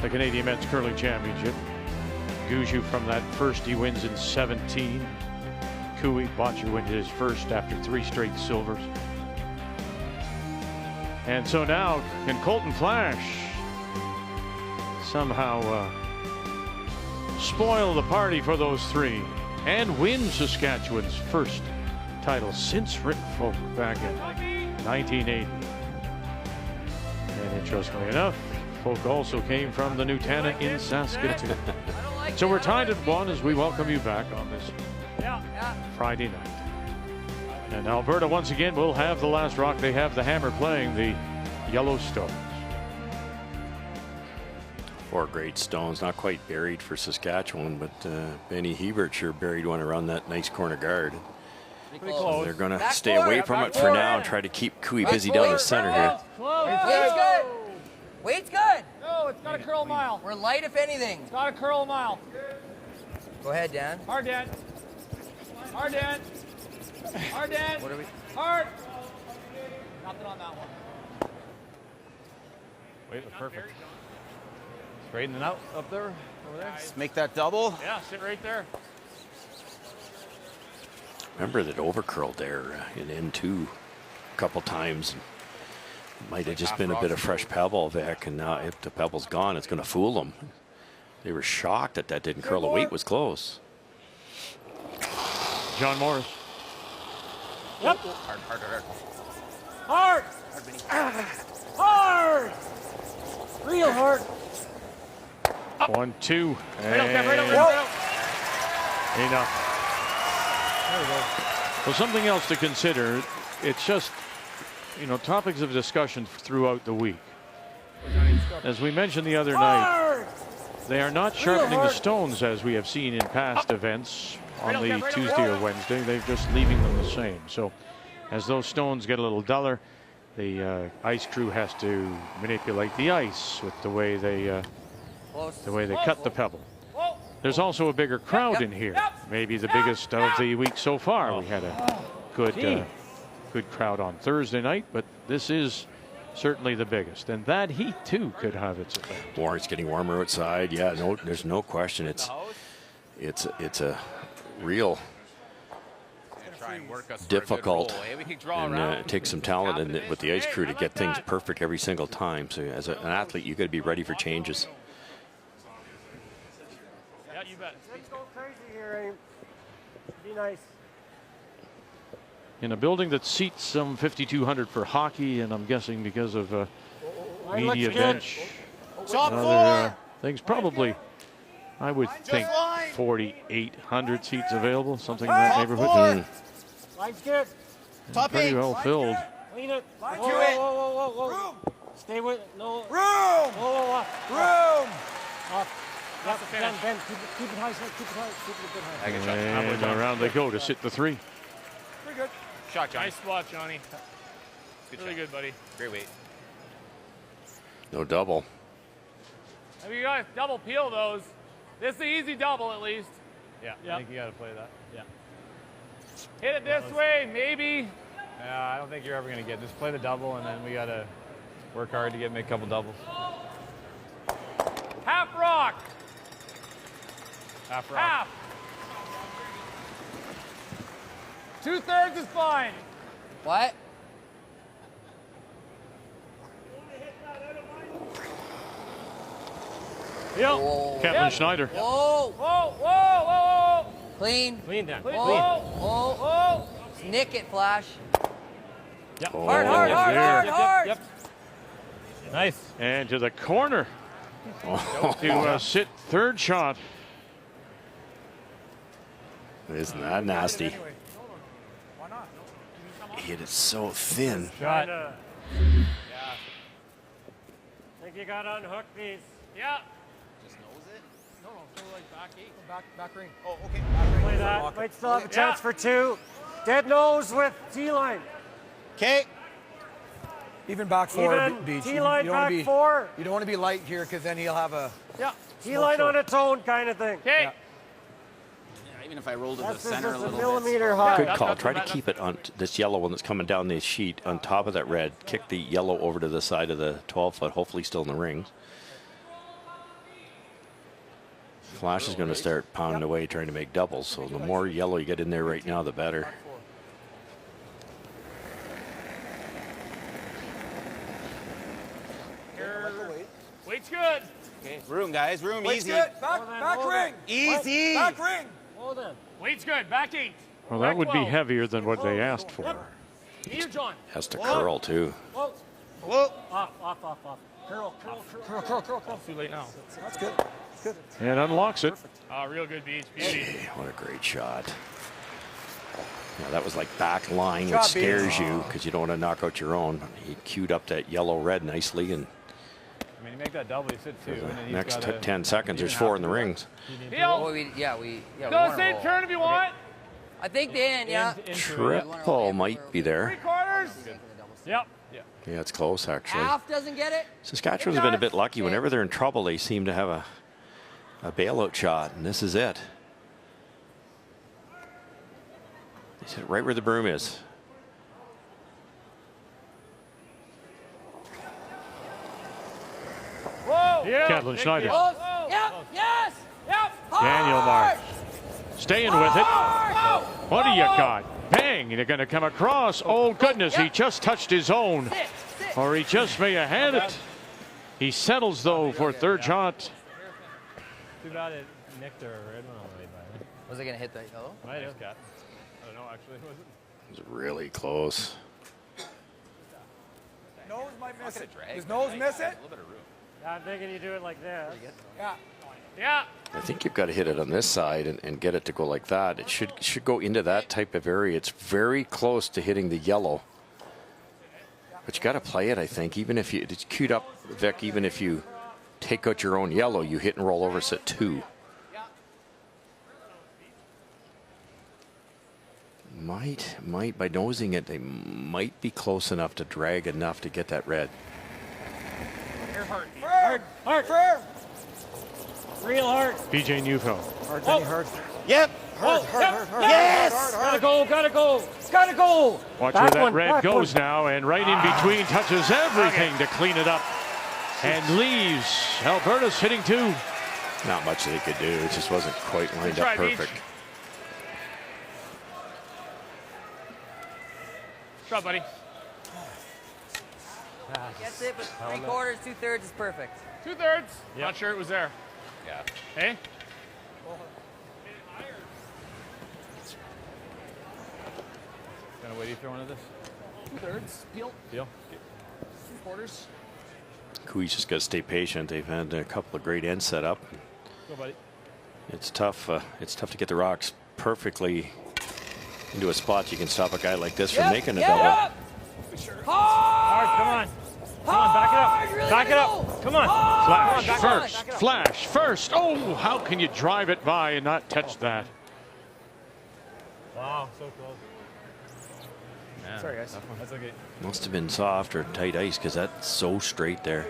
the Canadian Men's Curling Championship. Gushue from that first, he wins in 17. Cooey, Botcher wins his first after 3 straight silvers. And so now, can Colton Flasch somehow spoil the party for those 3 and win Saskatchewan's first title since Rick Folk back in 1980. And interestingly enough, Folk also came from the Nutana in Saskatoon. So we're tied at 1 as we welcome you back on this Friday night. And Alberta once again will have the last rock. They have the hammer playing the Yellowstones. 4 great stones, not quite buried for Saskatchewan, but Benny Hebert sure buried one around that nice corner guard. So they're going to stay away from it for now and try to keep Cooey busy down the center here. Weight's good. Weight's good. No, it's got to curl a mile. We're light if anything. It's got to curl a mile. Go ahead, Dan. Hard, Dan. Hard, Dan. Hard, Dan. What are we? Hard. Nothing on that one. Wait, perfect. Straightening out up there, over there. Just make that double. Yeah, sit right there. Remember that overcurled there in M2 a couple times. It might have just been a bit of fresh pebble back, and now if the pebble's gone, it's going to fool them. They were shocked that that didn't curl. The weight was close. John Morris. Yep. Hard. Hard. Hard. Real hard. 1-2. Enough. There we go. Well, something else to consider. It's just, you know, topics of discussion throughout the week. As we mentioned the other night, they are not sharpening the stones as we have seen in past events on the Tuesday or Wednesday. They're just leaving them the same. So as those stones get a little duller, the ice crew has to manipulate the ice with the way they cut the pebble. There's also a bigger crowd in here, maybe the biggest of the week so far. We had a good crowd on Thursday night, but this is certainly the biggest, and that heat too could have its effect. It's getting warmer outside. Yeah, no, there's no question. It's a real difficult, and it takes some talent with the ice crew to get things perfect every single time. So as an athlete, you got to be ready for changes. Yeah, you bet. Let's go crazy here, Aim. Be nice. In a building that seats some 5,200 for hockey, and I'm guessing because of media bench, other things, probably, I would think 4,800 seats available, something in that neighborhood. Line's good. Pretty well filled. Clean it. Line Whoa, to it. whoa, whoa, whoa, whoa. Room. Stay with no. Room. Whoa, whoa, whoa. Room. Yep, Ben, keep it high, keep it high, keep it a bit high. And around they go to sit the 3. Pretty good. Shot, Johnny. Nice spot, Johnny. Really good, buddy. Great weight. No double. I mean, you guys double peel those. This is the easy double, at least. Yeah, I think you got to play that. Yeah. Hit it this way, maybe. Yeah, I don't think you're ever going to get. Just play the double, and then we got to work hard to make a couple doubles. Half rock. Half rock. Half. 2/3 is fine. What? Yep. Captain Schneider. Whoa. Whoa, whoa, whoa. Clean. Clean down. Whoa. Clean. Whoa. Whoa. Nick it, Flash. Yep. Hard, hard, hard, hard, hard. Yep. Nice. And to the corner to sit third shot. Isn't that nasty? Hit it so thin. Shot. Yeah. Think you got to unhook these. Yeah. Just nose it? No, so like back 8. Back ring. Oh, okay. Play that. Might still have a chance for 2. Dead nose with T-line. Okay. Even back 4, Even Beach. T-line back 4. You don't want to be light here because then he'll have a... Yeah. T-line on its own kind of thing. Okay. Yeah. Even if I roll to the That's center a just a little millimeter high. Good call. Try to keep it on this yellow one that's coming down the sheet on top of that red. Kick the yellow over to the side of the 12-foot, hopefully still in the rings. Flash is going to start pounding away trying to make doubles, so the more yellow you get in there right now, the better. Weight's good. Okay. Room, guys. Room. Weight's Easy. good. Back ring. Easy. Back ring. Hold on. Weight's good. Back 8. Well, that Back would be 12. heavier than what they asked for. Here, John. Has to curl too. Whoa. Whoa. Off. Curl. Too late now. That's good. Good. And unlocks it. Real good beach. Beauty. What a great shot. Yeah, that was like back line, Job, which scares Beach. you because you don't want to knock out your own. He queued up that yellow-red nicely, and I mean, you make that double, you sit 2. And then he's next gotta, 10 seconds, there's 4 in the rings. Peel. Oh, we Go wanna same roll. turn if you want. I think the end, yeah. Triple might be there. 3/4. Yep. Yeah, it's close, actually. Half doesn't get it. Saskatchewan's been a bit lucky. Whenever they're in trouble, they seem to have a bailout shot, and this is it. He's hit right where the broom is. Whoa. Yeah. Catlin Schneider. Close. Yep. Yes. Yep. Daniel Marsh staying with it. What do you got? Bang! They're going to come across. Oh, goodness. He just touched his own. Or he just may have had it. He settles, though, for third shot. Too bad it nicked or red one already. Was it gonna hit that yellow? Might have. I don't know, actually. Was it? It was really close. nose might miss it. drag, His nose miss it? A little bit of room. Yeah, I'm thinking you do it like this. Yeah. Yeah. I think you've got to hit it on this side and get it to go like that. It should go into that type of area. It's very close to hitting the yellow. But you got to play it, I think. Even if you, it's queued up, Vic, even if you take out your own yellow, you hit and roll over set 2. Might, by nosing it, they might be close enough to drag enough to get that red. Hard. Real hard. BJ Neufeld. Hard, Benny, hard. Yep. Hard. Yes! Gotta go. Watch Back where that one, red back goes one. now, and right in between touches everything to clean it up and leaves Alberta's hitting 2. Not much they could do. It just wasn't quite lined Try, up perfect. Shot, buddy. Gets it, but 3/4, 2/3 is perfect. 2/3. Not sure it was there. Yeah. Hey? Gonna wait, you throw one of this? 2/3. Peel. Deal. 3/4. Cooey's just got to stay patient. They've had a couple of great ends set up. Go, buddy. It's tough. It's tough to get the rocks perfectly into a spot you can stop a guy like this from making a double. Hard, come on. Come on, back it up. Really Back it up. Come on. Flash first. Oh, how can you drive it by and not touch that? Wow, so close. Sorry, guys. That's okay. Must have been soft or tight ice because that's so straight there.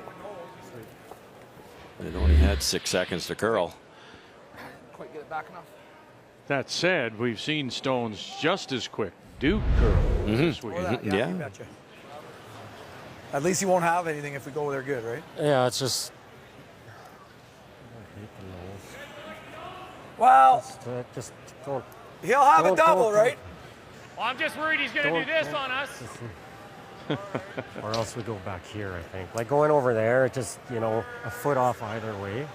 It only had 6 seconds to curl. Quite get it back enough. That said, we've seen stones just as quick do curl this week. Yeah. You betcha. At least he won't have anything if we go there good, right? Yeah, it's just. Well, Just don't. he'll have a Don't- double, don't- right? Well, I'm just worried he's gonna do this on us. Or else we go back here, I think. Like going over there, it just, a foot off either way.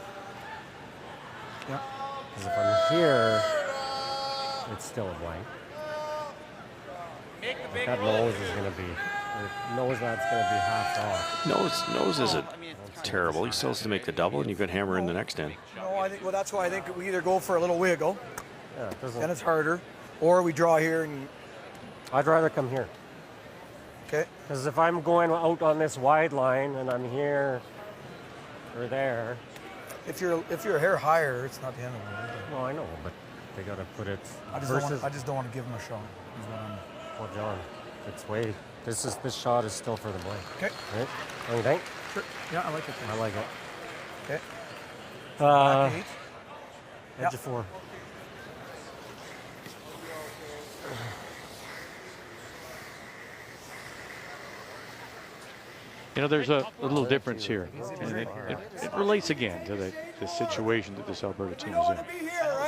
Yeah. Because if I'm here, it's still a blank. Like that nose is going to be, nose that's going to be half off. Nose isn't terrible. He still has to make the double, and you could hammer in the next end. No, I think. Well, that's why I think we either go for a little wiggle, Yeah, it doesn't. then it's harder, or we draw here and I'd rather come here. okay. Because if I'm going out on this wide line and I'm here or there, If you're a hair higher, it's not the end of the world. well, I know, but they got to put it I versus. just don't want to give him a shot. is what I'm- Well, John, it's way. This shot is still for the blank. Okay. Right? What do you think? Sure. Yeah, I like it. I like it. Okay. Uh, Back 8. edge of 4. There's a little difference here. And it relates again to the situation that this Alberta team is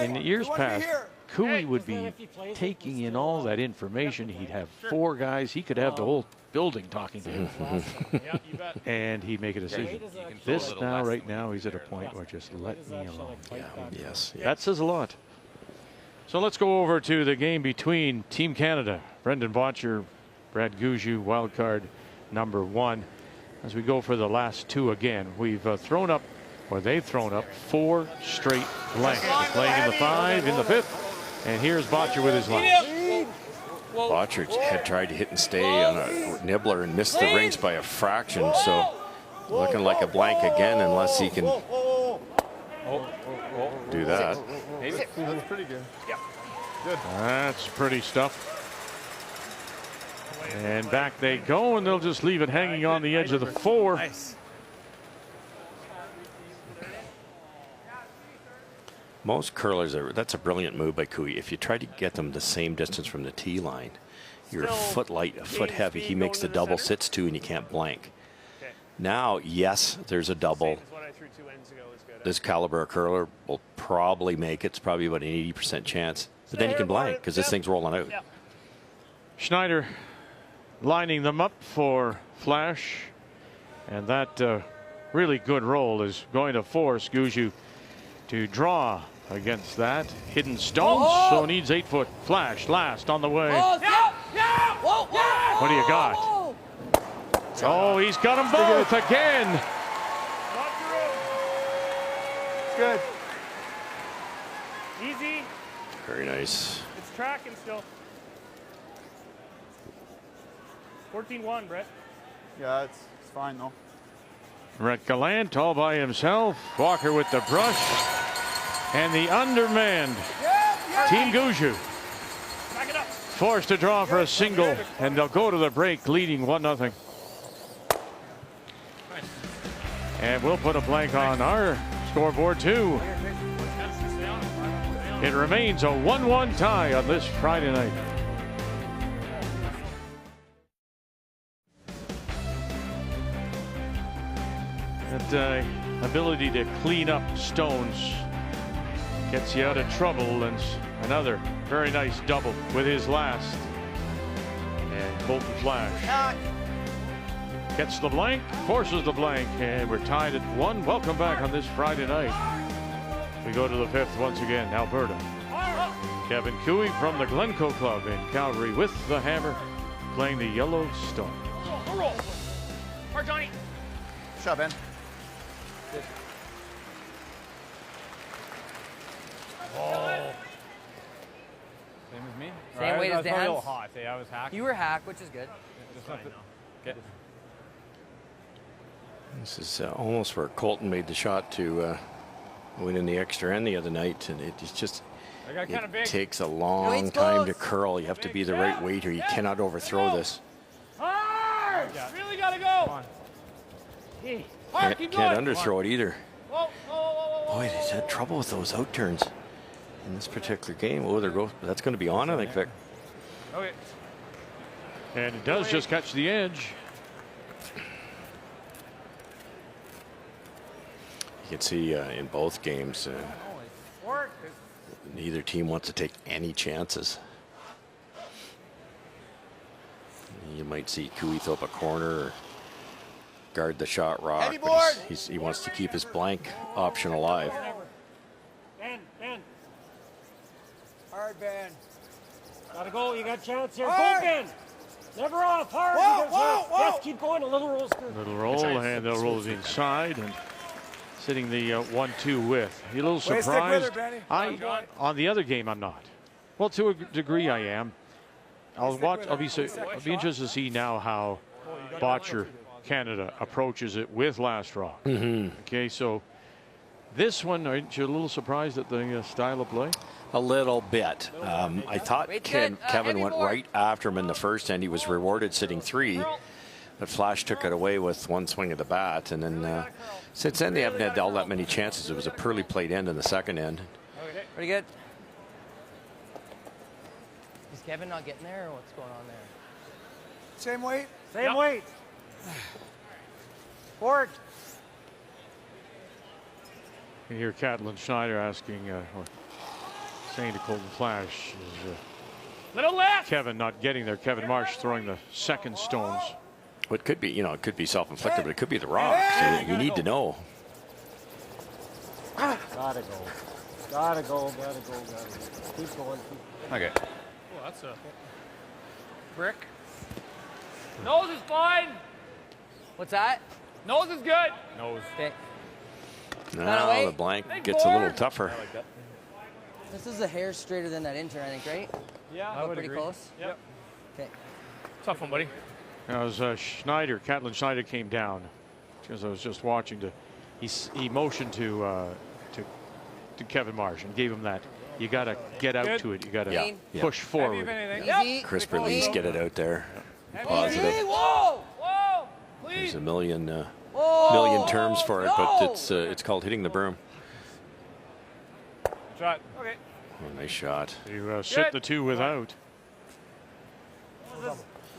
in. In the years past, Cooey would be taking in all that information. He'd have 4 guys. He could have the whole building talking to him. And he'd make a decision. This now, right now, he's at a point where just let me alone. Yes. That says a lot. So let's go over to the game between Team Canada. Brendan Botcher, Brad Gouju, wild card number 1. As we go for the last 2 again, we've thrown up, or they've thrown up 4 straight blanks. We're playing in the 5, in the 5th, and here's Botcher with his line. Botcher had tried to hit and stay on a nibbler and missed the rings by a fraction, so looking like a blank again unless he can do that. That's pretty good. Yeah. Good. That's pretty stuff. And back they go, and they'll just leave it hanging on the edge of the 4. Nice. Most curlers that's a brilliant move by Cooey. If you try to get them the same distance from the tee line, you're a foot light, a foot heavy. He makes the double, sits 2, and you can't blank. Okay. Now, yes, there's a double. This caliber of curler will probably make it. It's probably about an 80% chance. But then you can blank because this thing's rolling out. Schneider lining them up for Flasch, and that really good roll is going to force Gouju to draw against that. Hidden stones, so needs 8 foot. Flasch last on the way. What do you got? Oh, he's got them both again. It's good. Easy. Very nice. It's tracking still. 14-1, Brett. Yeah, it's fine though. Brett Gallant all by himself. Walker with the brush. And the undermanned Team Gushue Back it up. forced to draw for a single, and they'll go to the break leading 1-0. And we'll put a blank on our scoreboard too. It remains a 1-1 tie on this Friday night. That ability to clean up stones gets you out of trouble, and another very nice double with his last. And Colton Flasch gets the blank, forces the blank, and we're tied at 1. Welcome back on this Friday night. We go to the 5th once again, Alberta. Kevin Cooey from the Glencoe Club in Calgary with the hammer, playing the Yellowstone. Roll. Hard, Johnny. Shove in. Oh. Same as me? Same weight as Dan. A little Dan's. hot. I was hacked. You were hacked, which is good. Okay. This is almost where Colton made the shot to win in the extra end the other night, and it's just it takes a long time to curl. You have to be the right weight, or you cannot overthrow this. Hard! Really gotta go. Hard, keep Can't going. underthrow it either. Whoa. Boy, he's had trouble with those out turns in this particular game. Oh, there goes. That's going to be on, I think, Vic. Okay. And it does just catch the edge. You can see in both games, neither team wants to take any chances. You might see Cooey throw up a corner or guard the shot rock, but he wants to keep his blank option alive. Ben. Hard, Ben. Gotta go. You got a chance here. Hard. Go, Ben. Never off. Hard. Whoa. Yes, keep going. A little roll. Little roll, and they'll roll it inside, and sitting the 1-2 with. You a little surprised? On the other game, I'm not. Well, to a degree, I am. I'll be interested to see now how Botcher Canada approaches it with Last Rock. Okay, so this one, aren't you a little surprised at the style of play? A little bit. I thought Kevin went right after him in the first end. He was rewarded sitting 3, but Flasch took it away with one swing of the bat, and then since then they haven't had all that many chances. It was a poorly played end in the second end. Pretty good. Is Kevin not getting there, or what's going on there? Same weight? Same weight. Forward. You hear Catlin Schneider asking, or saying to Colton Flasch, is Little left. Kevin not getting there? Kevin Marsh throwing the second stones. Well, it could be, it could be self-inflicted, but it could be the rock. So you need to know. Gotta go. Keep going. Okay. Oh, that's a brick. Nose is fine. What's that? Nose is good. Nose. Okay. Now the blank gets a little tougher. This is a hair straighter than that intern, I think, right? Yeah, I would pretty agree. Close. Yep. Okay. Tough one, buddy. As Catlin Schneider came down, because I was just watching, he motioned to Kevin Marsh and gave him that. You got to get out to it. You got to push forward. Chris Berlise get it out there. Positive. Whoa! Please. There's a million terms for it, but it's called hitting the broom. Shot. Okay. Oh, nice shot. You sit the 2 without.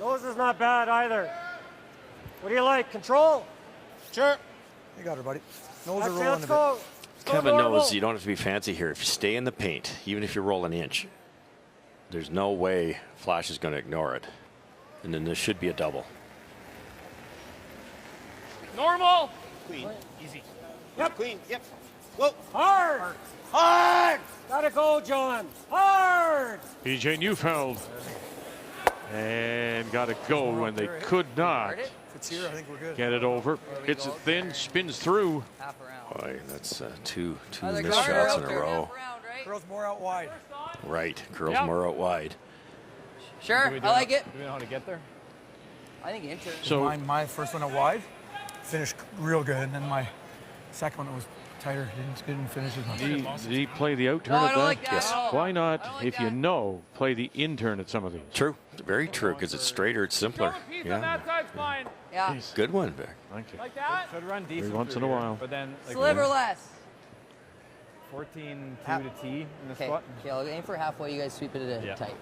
Nose is not bad either. What do you like? Control? Sure. You got her, buddy. Nose are rolling Let's a go. bit. Kevin knows you don't have to be fancy here. If you stay in the paint, even if you roll an inch, there's no way Flasch is going to ignore it. And then there should be a double. Normal. Queen. Easy. Yep. Queen. Yep. Whoa. Hard. Gotta go, John. Hard. PJ Neufeld. And got to go when they could not. it's here, I think we're good. Get it over. Hits it thin, spins through. Half around. Boy, that's two Other missed guard shots out in a there, row. half around, right? Curls more out wide. Right, curls Yep. more out wide. Sure, Do we I like it. Do we know how to get there? I think inter. So My first one out wide finished real good, and then my second one was tighter. Didn't finish as much. did he play the out turn No, I at don't that? like that. Yes. No. Why not, I don't like if you that. know, play the in turn at some of these? True, very true, because it's straighter, it's simpler. Piece on Yeah, that side's fine. Yeah. good one, Vic. Thank you. Like that? Should run decent once through in a here, while. But then like Sliver less. 14-2 Half- to T in the Okay. spot. Okay, I'll aim for halfway. You guys sweep it at a Yeah. tight.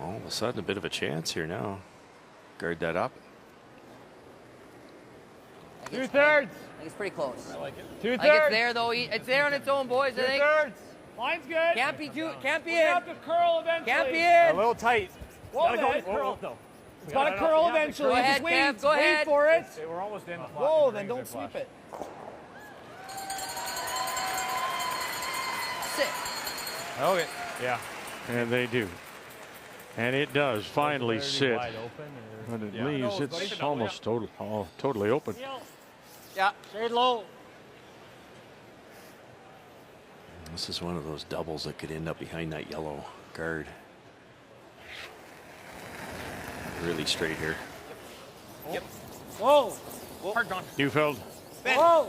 All of a sudden, a bit of a chance here now. Guard that up. I think it's- 2/3. I think it's pretty close. I like it. I think 2/3. it's there though. It's there on its own, boys. I think. 2/3. Line's good. Can't be too. Can't be We in. have to curl eventually. Can't be A in. little tight. Whoa, Gotta go man. curl. Though. It's got to curl eventually. Go ahead, Just wait. Kev, go wait ahead. for it. We're almost in. Whoa, then don't sweep it. Sit. Okay. Yeah. And they do. And it does finally sit. Wide open. When it Yeah. leaves, it's almost totally open. Yeah. Shade low. This is one of those doubles that could end up behind that yellow guard. Really straight here. Yep. Whoa. Hard gone. Neufeld, Whoa.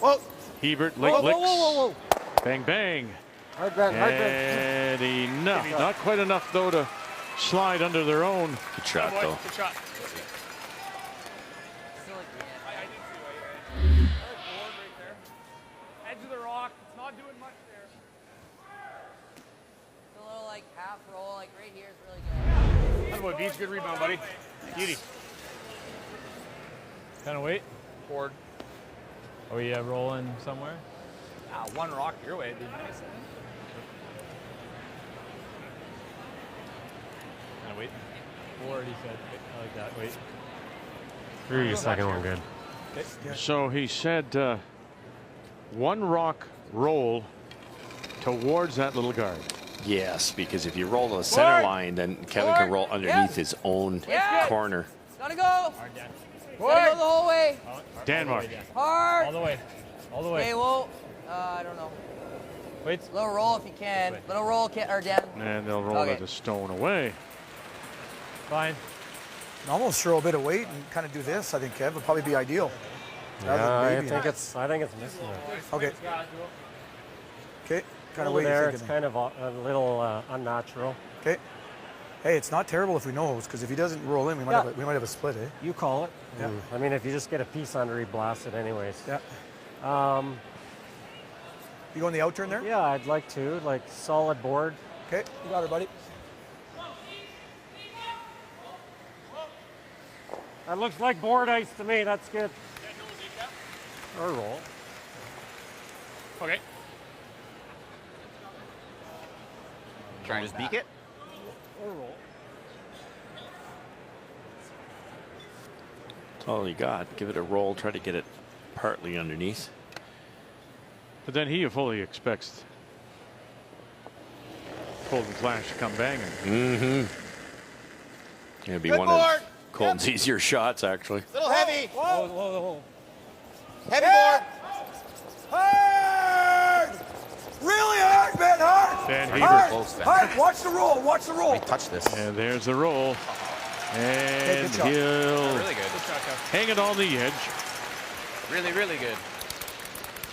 Whoa. Hebert, Whoa, whoa, licks. whoa, whoa, Bang, bang. Hard bend, hard bend. And enough. Not quite enough, though, to slide under their own. Good shot, though. Good shot. Edge of the rock. It's not doing much there. It's a little like half roll. Like right here is really good. Good boy, Beach. Good rebound, buddy. Beauty. Kind of wait. Forward. Are we rolling somewhere? Ah, one rock your way, dude. Nice. Kind of wait. Forward, he said. I like that. Wait. Through your second one, good. So he said one rock roll towards that little guard. Yes, because if you roll to the center line, then Kevin can roll underneath his own corner. Gotta go. Gotta go the whole way. Denmark. Hard. All the way. All the way. Okay, well, I don't know. Wait. Little roll if you can. Little roll, or Dan. And they'll roll it a stone away. Fine. Almost throw a bit of weight and kind of do this. I think Kev would probably be ideal. Yeah, I think it's missing it. Okay. Okay. Kind of Over way there, you're it's thinking. kind of a little unnatural. Okay. Hey, it's not terrible if we nose, because if he doesn't roll in, we might have a split, eh? You call it. Yeah. I mean, if you just get a piece under, he blasts it anyways. Yeah. You going the out turn there? Yeah, I'd like to. Like solid board. Okay, you got it, buddy. That looks like board ice to me. That's good. Or roll. Okay. Try and just beak it. Or roll. That's all you got. Give it a roll. Try to get it partly underneath. But then he fully expects Colton Flasch to come banging. Mm-hmm. It'd be Good one board. of Colton's easier shots, actually. Little heavy. Whoa, whoa, whoa. Heavy board. Hard! Really hard, man, hard! Dan Hard! Hebert. Close then. Hard! Watch the roll, watch the roll. Let me touch this. And there's the roll. And good shot. he'll Really good. hang it on the edge. Really, really good.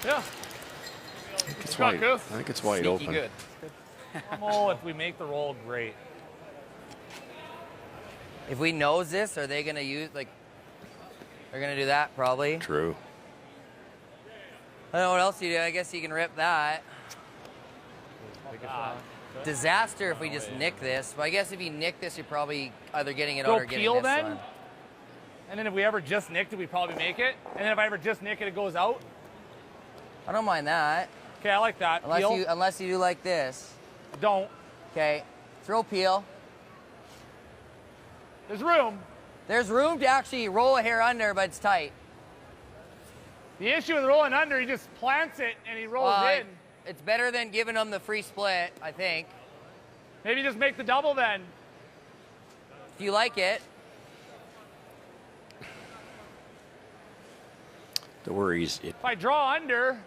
Yeah. I think it's Shot, wide. Goof. I think it's wide Sneaky open. good. Oh, if we make the roll, great. If we nose this, are they gonna use like? They're gonna do that probably. True. I don't know what else you do. I guess you can rip that. Disaster if we just nick this. But I guess if you nick this, you're probably either getting it Go out or getting peel this then? one. And then if we ever just nicked it, we'd probably make it. And then if I ever just nick it, it goes out. I don't mind that. Okay, I like that. Peel. Unless you do like this. Don't. Okay. Throw peel. There's room. There's room to actually roll a hair under, but it's tight. The issue with rolling under, he just plants it and he rolls in. It's better than giving them the free split, I think. Maybe just make the double then. If you like it. The worries. If I draw under.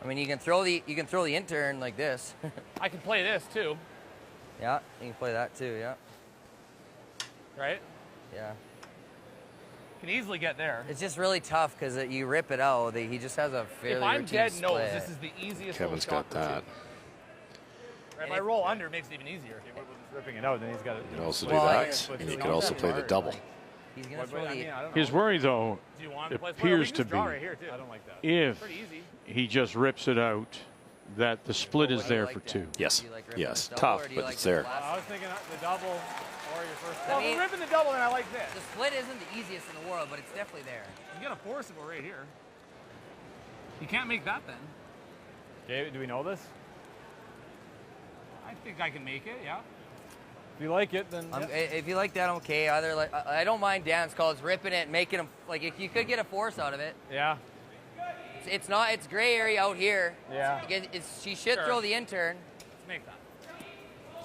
I mean, you can throw the intern like this. I can play this too. Yeah, you can play that too. Yeah. Right. Yeah. Can easily get there. It's just really tough because you rip it out. He just has a fairly If I'm routine dead split. nose, this is the easiest. Kevin's got that. Right, if I roll under, it makes it even easier. Ripping it out, then he's got to. You could also do that, and you could also play the double. He's gonna throw the. His worry, though, appears to be right here, too. I don't like that. if he just rips it out, that the split is there for 2. Yes. like Yes. double, Tough, or do you but like it's the there. flash? I was thinking the double or your first. I Well, mean- if we're ripping the double, then I like this. The split isn't the easiest in the world, but it's definitely there. You got a forcible right here. You can't make that then. Okay, do we know this? I think I can make it. Yeah. If you like it, then. If you like that, I'm okay. Either like I don't mind Dan's calls, ripping it, making him like if you could get a force out of it. Yeah. It's not. It's gray area out here. Yeah. She should throw the intern. Let's make that.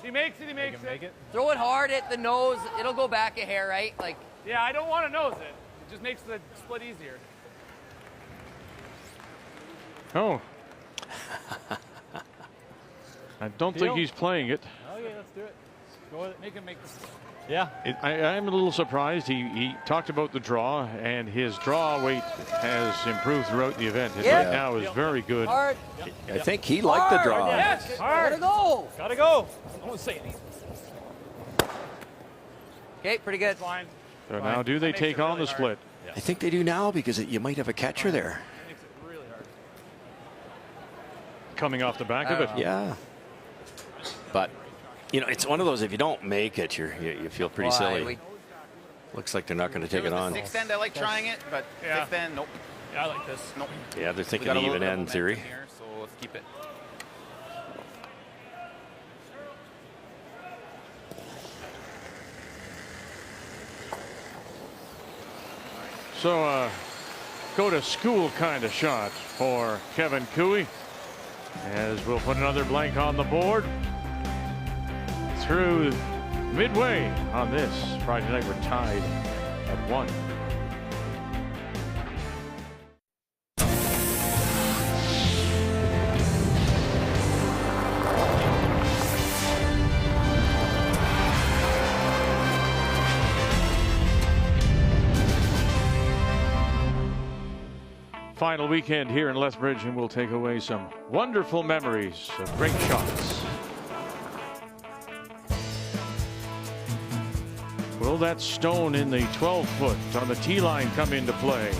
He makes it. He makes it. Throw it hard at the nose. It'll go back a hair, right? Like. Yeah, I don't want to nose it. It just makes the split easier. Oh. I don't think he's playing it. Okay, let's do it. Go with it. Make him make the split. Yeah. I'm a little surprised. He talked about the draw, and his draw weight has improved throughout the event. It right now is very good. Hard. I think he liked the draw. Yes. Hard. Gotta go. Gotta go. I won't say anything. Okay, pretty good. Fine. So now do they take on the split? I think they do now because you might have a catcher there. It makes it really hard. Coming off the back of it. Yeah. But, you know, it's one of those, if you don't make it, you feel pretty silly. Looks like they're not going to take it on. Sixth end, I like trying it, but fifth end, nope. Yeah, I like this. Nope. Yeah, they're We thinking got a little even bit of end theory. momentum here, so let's keep it. So, go to school kind of shot for Kevin Cooey, as we'll put another blank on the board through midway on this Friday night. We're tied at 1. Final weekend here in Lethbridge, and we'll take away some wonderful memories of great shots. Will that stone in the 12-foot on the tee line come into play?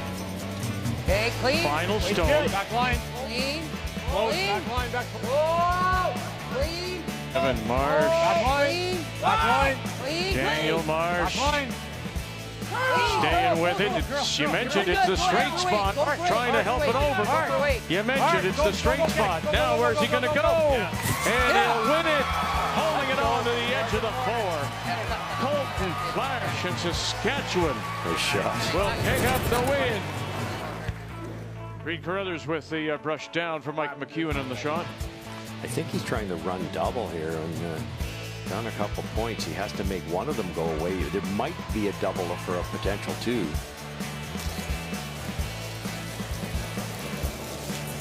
Okay, clean. Final stone. Back line. Clean. Close. Clean. Back line. Back. Whoa. Clean. Evan Marsh. Back line. Clean. Back line. Clean. Daniel Back Marsh. line. Staying with it. You mentioned it's the straight spot. Trying to help it over. You mentioned it's the straight spot. Now where's he going to go? And he'll win it. Holding it on to the edge of the 4. Colton Flasch in Saskatchewan. Nice shot. Will pick up the win. Reed Carruthers with the brush down for Mike McEwen on the shot. I think he's trying to run double here and down a couple points. He has to make one of them go away. There might be a double for a potential 2.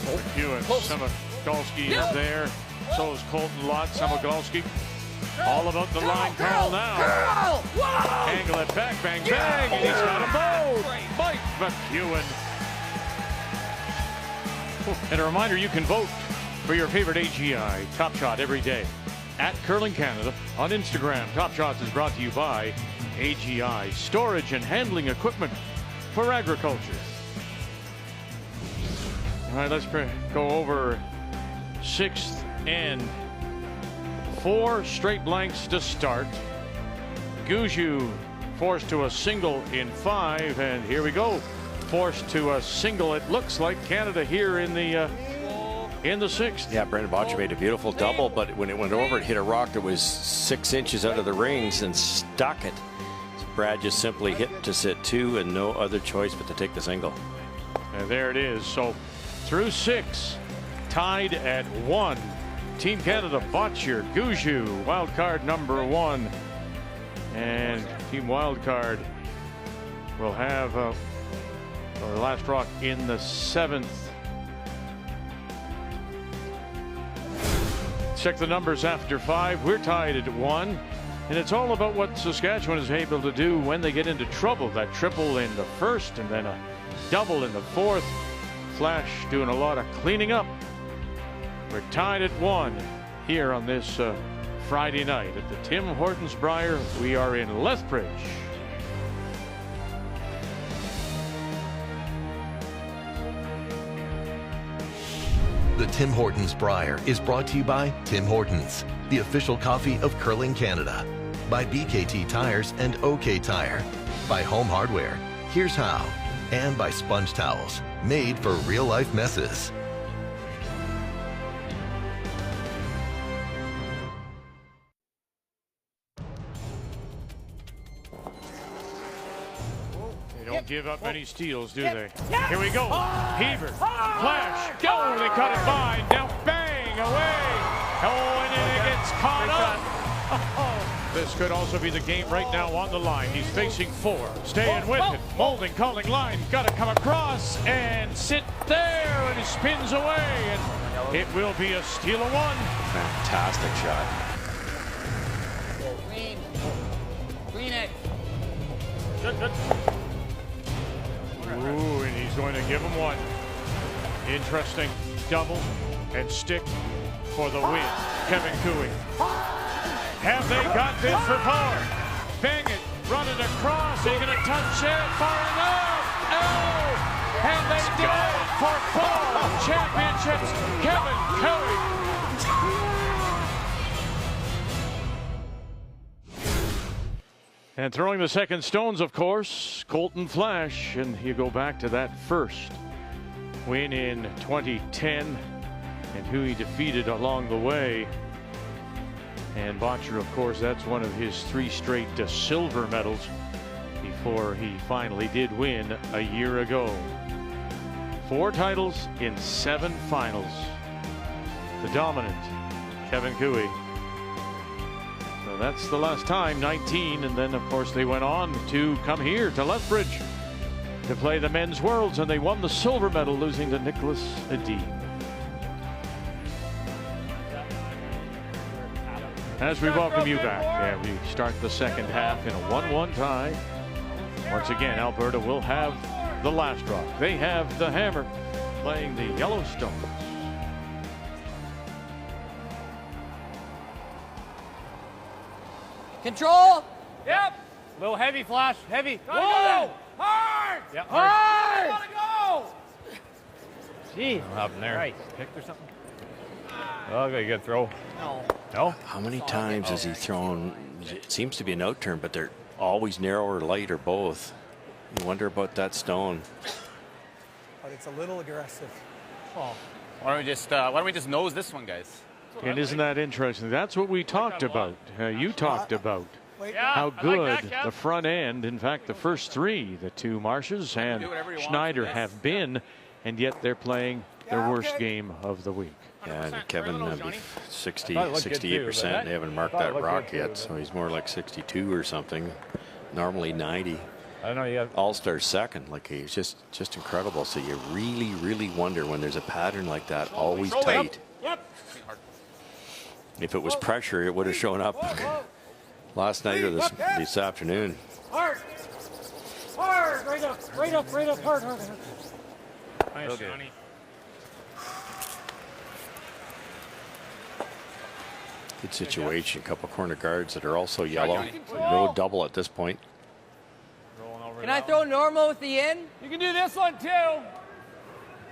McEwen, Samogolski is there. So is Colton Lott, Samogolski. All about the line call now. Angle it back, bang, bang, and he's got them both. Mike McEwen. And a reminder, you can vote for your favorite AGI Top Shot every day at Curling Canada on Instagram. Top Shots is brought to you by AGI, storage and handling equipment for agriculture. All right, let's go over 6th end. 4 straight blanks to start. Guju forced to a single in 5, and here we go. Forced to a single. It looks like Canada here in the 6th. Yeah, Brendan Botcher made a beautiful double, but when it went over, it hit a rock that was 6 inches out of the rings and stuck it. So Brad just simply hit to sit 2 and no other choice but to take the single. And there it is. So through 6, tied at 1. Team Canada, Botcher, Guju, wild card number 1. And Team Wildcard will have or the last rock in the 7th. Check the numbers after 5. We're tied at 1. And it's all about what Saskatchewan is able to do when they get into trouble. That triple in the 1st and then a double in the 4th. Flasch doing a lot of cleaning up. We're tied at 1 here on this Friday night at the Tim Hortons Brier. We are in Lethbridge. The Tim Hortons Brier is brought to you by Tim Hortons, the official coffee of curling Canada. By BKT Tires and OK Tire. By Home Hardware, Here's How. And by Sponge Towels, made for real-life messes. They don't give up any steals, do they? Here we go. Heaver, Flasch, go! They cut it by. Now bang, away. Oh, and then it gets caught up. This could also be the game right now on the line. He's facing 4. Staying with it. Molding, calling line. Got to come across and sit there. And he spins away. And it will be a steal of 1. Fantastic shot. Green. Green it. Good. Ooh, and he's going to give him 1. Interesting double and stick for the win. Kevin Cooey. Have they got this for power? Bang it, run it across. Are you going to touch it far enough? Oh! And they did it for 4 championships. Kevin Cooey. And throwing the second stones, of course, Colton Flasch. And you go back to that first win in 2010 and who he defeated along the way. And Botcher, of course, that's one of his 3 straight silver medals before he finally did win a year ago. 4 titles in 7 finals. The dominant Kevin Cooey. So that's the last time, 19. And then, of course, they went on to come here to Lethbridge to play the men's worlds, and they won the silver medal, losing to Nicholas Adib. As we welcome you back, we start the second half in a 1-1 tie. Once again, Alberta will have the last rock. They have the hammer playing the Yellowstones. Control. Yep. A little heavy, Flasch. Heavy. Whoa! Hard! Yep. Hard! Gotta go! Gee. What happened there? Right. Picked or something? Oh, got a good throw. No? How many times has he thrown? It seems to be an out turn, but they're always narrow or light or both. You wonder about that stone. But it's a little aggressive. Why don't we just nose this one, guys? And isn't that interesting? That's what we talked about. You talked about how good the front end, in fact, the first 3, the 2 Marshes and Schneider have been, and yet they're playing their worst game of the week. Yeah, and Kevin, 68%. They haven't marked that rock yet, so he's more like 62 or something. Normally 90. I don't know. You have All-Star second. Like, he's just incredible. So you really, really wonder when there's a pattern like that, always tight. If it was pressure, it would have shown up last night or this afternoon. Hard! Hard! Right up, hard. nice, Johnny. Good situation. A couple corner guards that are also yellow. No double at this point. Can I throw normal with the in? You can do this one too.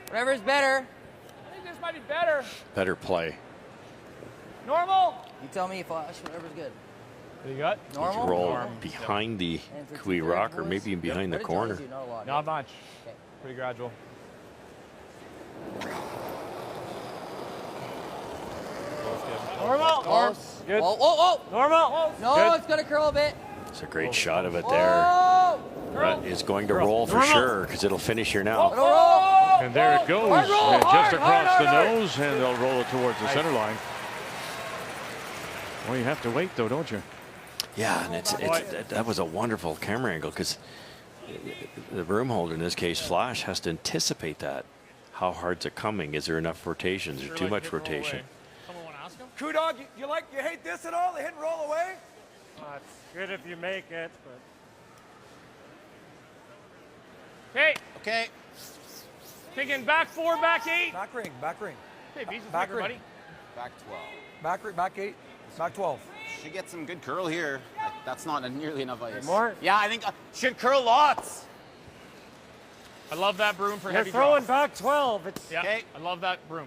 Whatever's better. I think this might be better. Better play. Normal? You tell me, Flasch, whatever's good. What do you got? Normal? Roll behind the Kui rock or maybe even behind the corner. Not much. Okay. Pretty gradual. Normal. Close. Good. Oh. Normal. No, Good. it's going to curl a bit. It's a great shot of it there. Oh. But it's going to roll for sure because it'll finish here now. It'll roll. And there it goes, just across the nose, and they'll roll it towards the center line. Well, you have to wait, though, don't you? Yeah, and that was a wonderful camera angle because the room holder, in this case, Flasch, has to anticipate that. How hard's it coming? Is there enough rotation? Is there too much rotation? Someone want to ask him? Crew dog, you hate this at all? The hit and roll away? It's good if you make it, but. Okay. Okay. Thinking back 4, back 8. Back ring, back ring. Okay, Beach, back ring, buddy. Back 12. Back ring, back 8, back 12. Should get some good curl here. That's not nearly enough ice. More? Yeah, I think should curl lots. I love that broom for You're heavy throwing draws. back 12. It's Yeah, Okay. I love that broom.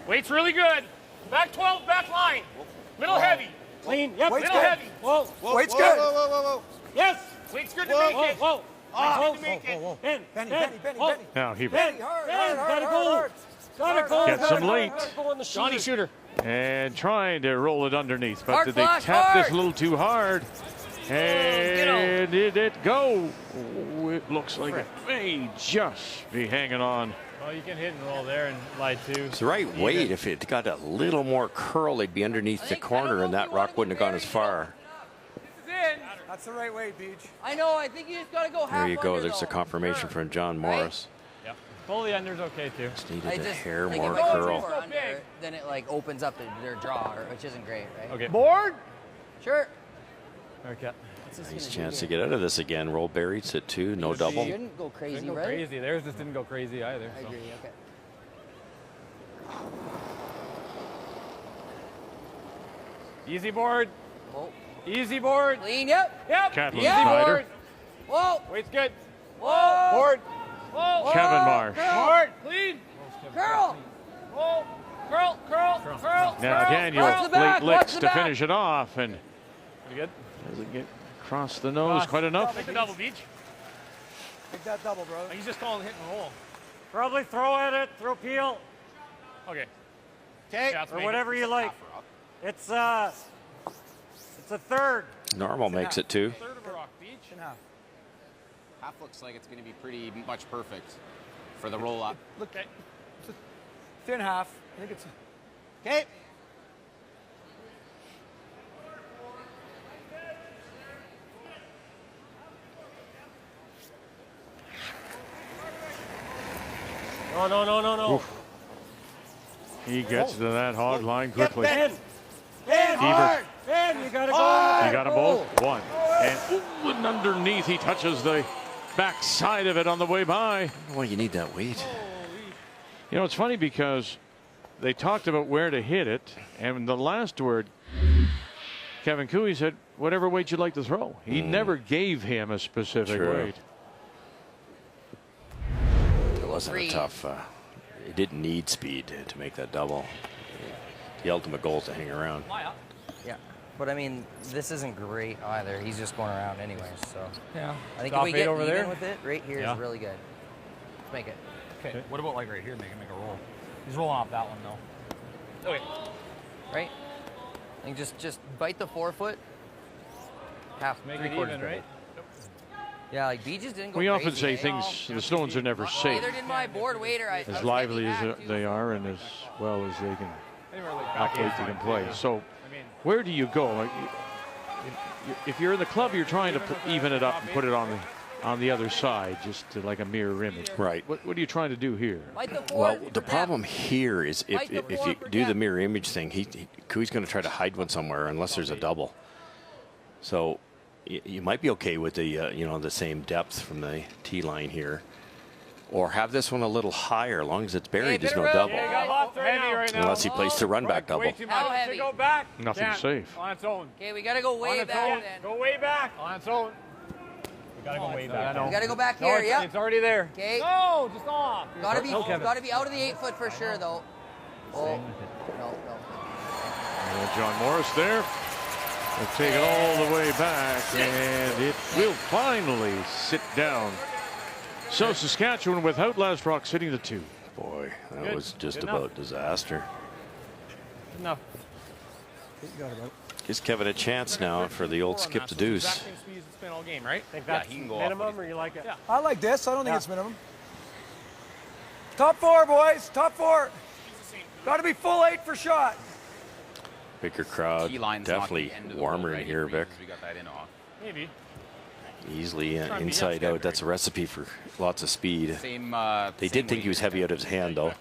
Weight's really good. Back 12, back line. Middle heavy. clean. Yep. Weight's Middle good. heavy. Whoa. Weight's whoa, good. Whoa, whoa, whoa, whoa. Yes. Weight's good to make Whoa. it. Whoa. Weight's Whoa. good to make it. Ben. Benny, Ben. Benny, Benny, Whoa. Benny. Now he Benny, hard, Ben, hard, gotta hard, go. hard. Gotta go. Gets gotta him go, late. gotta go on the Johnny shooter. Shooter. and trying to roll it underneath, but Hard did they Flasch, tap this hard. a little too hard? And did it go? Oh, it looks like it may just be hanging on. Well, you can hit and roll there and lie too. It's the right weight. If it got a little more curl, it'd be underneath the corner, and that rock wouldn't have gone as far. This is in. That's the right way, Beach. I know. I think you just gotta go half There you go. under, There's though. a confirmation from John Morris. Yep. Pull the under's okay too. Just needed I a just hair think more if it goes curl. more under, then it like opens up their draw, which isn't great, right? Okay. Board. Sure. Okay. Nice chance to get out of this again. Roll berries at 2, no double. Shouldn't go crazy, Didn't go right? crazy. Theirs just didn't go crazy either. I so. agree. Okay. Easy board. Whoa. Easy board. Clean. Yep. Yep. Catlin Easy Snyder. board. Whoa. Weight's good. Whoa. Board. Whoa. Kevin Marsh. Board. Clean. Girl. Whoa. Curl. Curl. Curl. Now Daniel, Watch the back, late licks watch the to back. finish it off, and Pretty good. doesn't get across the nose quite enough. Make the double, Beach. Take that double, brother. He's just calling hit and roll. Probably throw at it, throw peel, Okay. Okay. Yeah, let's or make whatever it. you like. It's a third. Normal makes it 2. Third of a rock, Beach. And half. Half looks like it's going to be pretty much perfect for the roll up. Look, Okay. thin half. I think it's. Okay. No. He gets to that hog line quickly. Ben, Deeper. hard. Ben, you gotta go. You got them both. One. And underneath, he touches the back side of it on the way by. Well, you need that weight. You know, it's funny because they talked about where to hit it, and the last word, Kevin Cooey said, whatever weight you'd like to throw. He never gave him a specific True. weight. It wasn't a tough. It didn't need speed to make that double. The ultimate goal is to hang around. Yeah. But I mean, this isn't great either. He's just going around anyways. So Yeah. I think Top if we eight get over even there. with it, right here is Yeah. really good. Let's make it. Okay. What about like right here? Make a roll. He's rolling off that one though. Okay. Right. I think just bite the forefoot. Half. Make 3/4 it even, good. right? Yeah, like Beaches didn't go We often crazy, say eh? things, the Stones are never safe. Neither did my board waiter. I As was lively thinking as that, too. they are, and as well as they can Anywhere like back operate, eight they can fine, play. too. So, I mean, where do you go? Like, if you're in the club, you're trying to even it up and put it on the other side, just to like a mirror image. Right. What are you trying to do here? Bite the Well, forward the for problem depth. here is if Bite the you forward for do the depth. mirror image thing, Cooey's going to try to hide one somewhere unless there's a double. So you might be okay with the the same depth from the tee line here, or have this one a little higher. As long as it's buried, there's no bit double. around. got lots heavy right now. Unless he plays the run back double. Way too much. How To heavy? go back. Nothing Can't. safe. On its own. Okay, we gotta go On way its back own. then. Go way back. On its own. We gotta go way back. We gotta go back No, here. it's, Yep. it's already there. Okay. No, just off. Gotta be No, Kevin. gotta be out of the 8 foot for sure though. Oh. No. And John Morris there. Will take it all the way back, and it will finally sit down. So Saskatchewan without last rock sitting to 2. Boy, that Good. was just Good about enough. disaster. Enough. Gives Kevin a chance now for the old skip the deuce. Exact same speed as it's been all game, right? Think Yeah, that's he can go off minimum, or you like it? Yeah. I like this. I don't think it's minimum. Top 4, boys. Top 4. Got to be full 8 for shot. Bigger crowd. Key line's Definitely not the end of the warmer world, in right? here, It Vic. freezes, we got that in off. Maybe. Easily Trying to be inside upscale, out. That's a recipe for lots of speed. Same. They did think he was heavy out of his hand, though.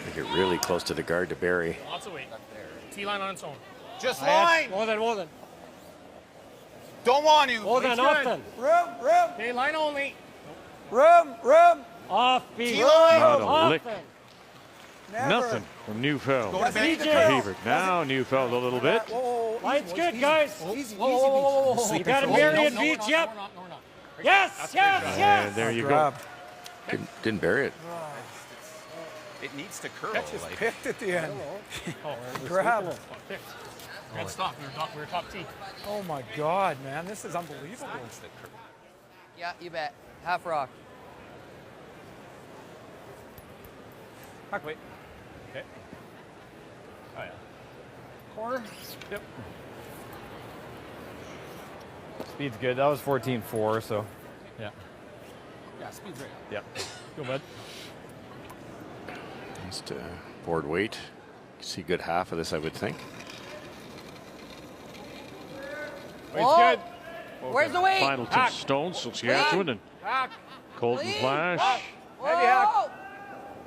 They get really close to the guard to Barry. Lots of weight. T-line on its own. Just line. Hold on. Don't want to. Hold on, off then. Room. Okay, line only. Room. Off, B. Not a Off lick. then. Never. Nothing from Neufeld. Go to bed. Hebert. Now Neufeld a little bit. Whoa, Line's good, guys. Easy. You got to bury it, Beach. Yep. No, we're not. Yes. And there you go. Didn't bury it. It needs to curl. Catch is like- picked at the end. Oh, Grab. Good stop. We were top T. Oh my God, man, this is unbelievable. Yeah, you bet. Half rock. Puck weight. Okay. Oh, yeah. Corner. Yep. Speed's good. That was 14.4, so. Yeah. Yeah, speed's right. Yep. Go, bud. Just board weight. See a good half of this, I would think. Weight's Whoa. good. Where's the weight? Final two stones, Saskatchewan and Hack. Colton Clean. Flash. Whoa.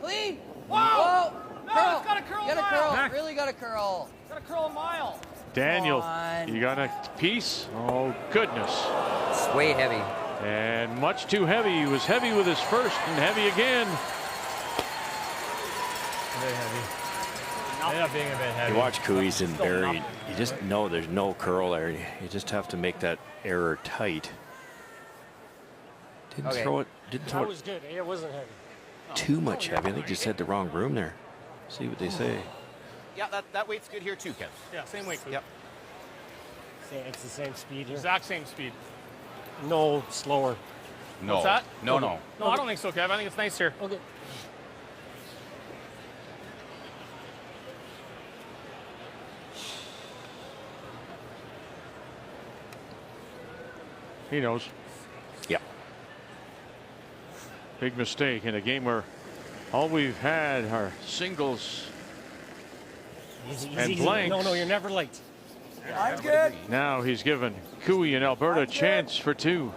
Clean. Whoa. Whoa. No, Curl. it's got a curl Gotta mile. curl. Hack. Really gotta curl. Got to curl a mile. Daniel, on. you got a piece? Oh, goodness. It's way heavy. And much too heavy. He was heavy with his first and heavy again. Very heavy. Ended up being a bit heavy. You watch Cooey's and Barry, you just know there's no curl there. You just have to make that error tight. Didn't Okay. throw it. Didn't throw That it was good. It wasn't heavy. too much heavy. I think just had the wrong room there. See what they say. Yeah, that weight's good here too, Kev. Yeah, same weight. Yep. It's the same speed here. Exact same speed. No, slower. No. What's that? No. No, I don't think so, Kev. I think it's nice here. Okay. He knows. Yep. Big mistake in a game where all we've had are singles Easy, and easy. blanks. No, you're never late. I'm good. Now he's given Cooey and Alberta a chance for two.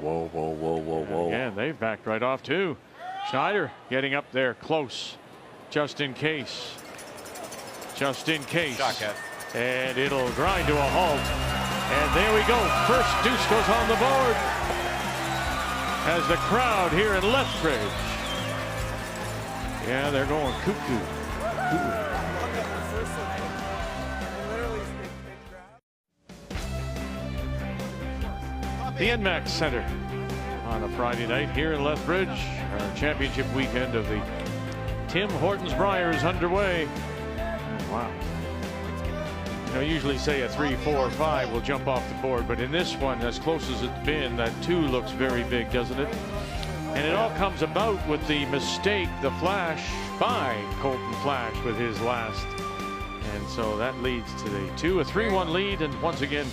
Whoa. Again, they've backed right off too. Schneider getting up there close, just in case. Just in case. Shot, Kev. And it'll grind to a halt. And there we go. First deuce goes on the board. As the crowd here in Lethbridge. Yeah, they're going cuckoo. The NMAX Center on a Friday night here in Lethbridge. Our championship weekend of the Tim Hortons Brier is underway. Wow. You know, usually say a 3, 4, 5 will jump off the board, but in this one, as close as it's been, that 2 looks very big, doesn't it? And it all comes about with the mistake, the flash by Colton Flasch with his last. And so that leads to the 2, a 3-1 lead, and once again,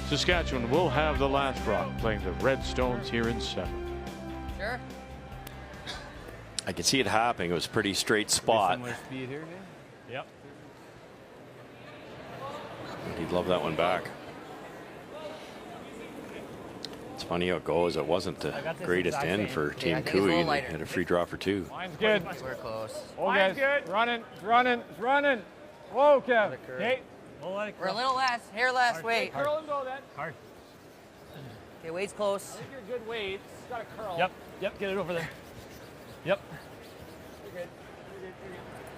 Saskatchewan will have the last rock, playing the Red Stones here in 7. Sure. I could see it happening. It was a pretty straight spot. Similar speed here, Yep. He'd love that one back. It's funny how it goes. It wasn't the greatest end for Team I think it's a little Cooey. They lighter. had a free draw for 2. Mine's good. We're close. Oh, Mine's guys. good. Running. Whoa, Kev. We're a little less. Hair less. Wait. Curl and go then. Hard. Okay, weight's close. I think you're good weight. It's got to curl. Yep. Get it over there. Yep.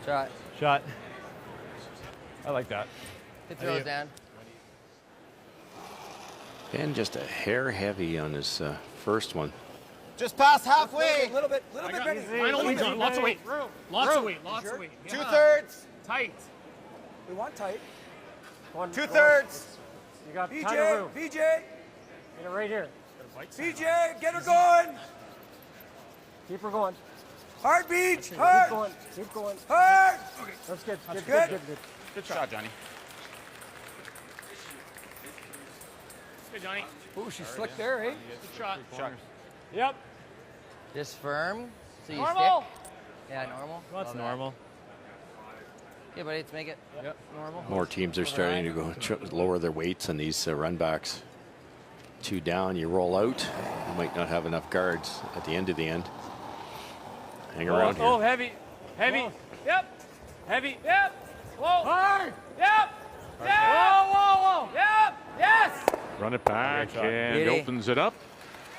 Shot. Shot. I like that. Good throws, Dan. Ben just a hair heavy on his first one. Just past halfway. A little bit ready. Mine only, John. Lots of weight. Lots of weight. Sure? weight. 2/3. Tight. We want tight. 2/3. You got BJ, ton of room. BJ. Get it right here. BJ, get her going. Keep her going. Hard, Beach. Keep Hard. going. Keep going. Hard. Okay. That's good. That's Good. Good shot, Johnny. Good, Johnny. Ooh, she's slick there, eh? Good shot. Yep. Just firm. So you Normal. stick. Yeah, normal. That's Love that. normal. Okay, buddy, let's make it normal. More teams are starting to go lower their weights on these run backs. 2 down, you roll out. You might not have enough guards at the end of the end. Hang around here. Oh, heavy. Heavy. Yep. Heavy. Yep. Whoa. Hard. Yep. Yep. Whoa. Yep. Yes. Run it back and Beauty. opens it up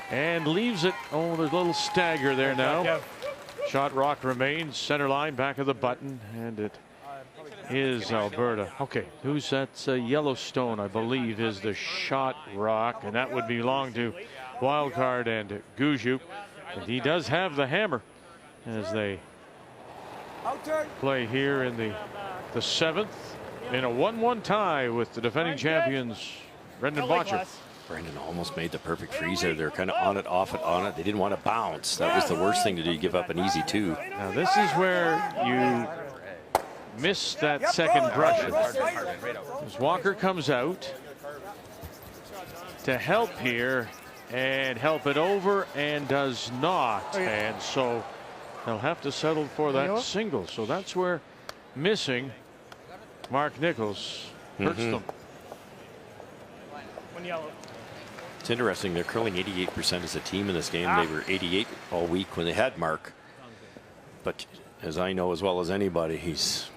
and leaves it. Oh, there's a little stagger there now. Shot rock remains center line, back of the button, and it is Alberta. Okay, who's that? Yellowstone, I believe, is the shot rock, and that would belong to Wildcard and Gujuk. And he does have the hammer as they play here in the 7th in a 1-1 tie with the defending champions, Brendan Botcher. Brendan almost made the perfect freeze there. They're kind of on it, off it, on it. They didn't want to bounce. That was the worst thing to do. You give up an easy 2. Now this is where you miss that second brush. As Walker comes out to help here and help it over and does not. And so they'll have to settle for that single. So that's where missing Mark Nichols hurts them. One yellow. It's interesting. They're curling 88% as a team in this game. They were 88 all week when they had Mark. But as I know as well as anybody, he's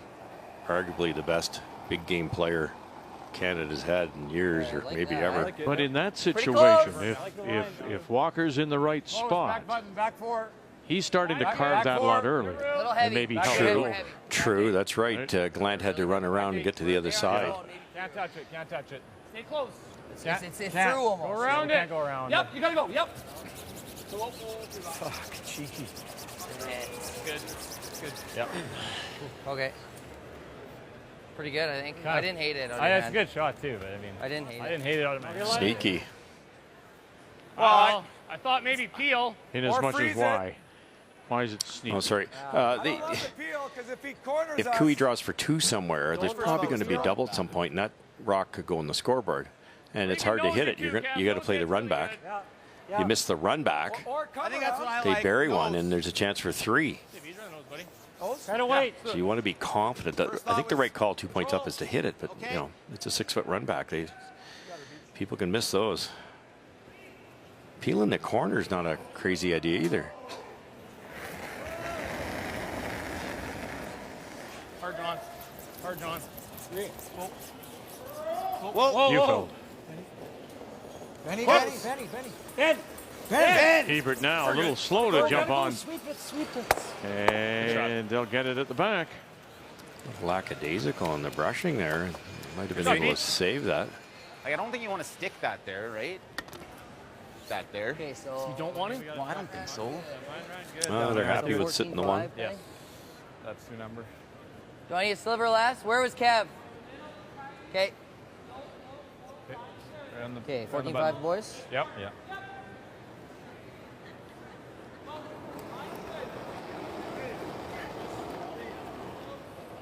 arguably the best big game player Canada's had in years or maybe ever. But in that situation, if Walker's in the right spot, Back 4. he's starting to carve that lot early. And maybe True, that's right. Glant had to run around and get to the other side. Can't touch it. Can't touch it. Stay close. It's through almost. Go around it. Can't go around. Yep, you gotta go. Yep. Fuck, cheeky. Good. Good. Yep. Okay. Pretty good, I think. God. I didn't hate it. It's a good shot too, but I mean, I didn't hate it. I didn't hate it out of my hand. Sneaky. Well, I thought maybe peel. In as much as why. Why is it sneaky? Oh, sorry. If If Cooey draws for 2 somewhere, there's probably going to be a double at some point, and that rock could go on the scoreboard. And it's hard to hit it. You got to play the run back. You miss the run back. I think that's what I They bury one, and there's a chance for 3. Try to wait. So you want to be confident that I think the right call 2 points up is to hit it, but you know it's a 6-foot run back. People can miss those. Peeling the corner is not a crazy idea either. Hard John. Hard John. Whoa. You fell. Benny. Hebert now a little slow to jump on. Sweep it. And they'll get it at the back. Lackadaisical in the brushing there. Might have been able to save that. Like, I don't think you want to stick that there, right? That there. Okay, so You don't want him? Well, I don't think so. Well, they're happy with sitting the 1. Yeah. That's the number. do I need a sliver last? Where was Kev? Okay. Okay, 14-5 boys. Yep. Yeah.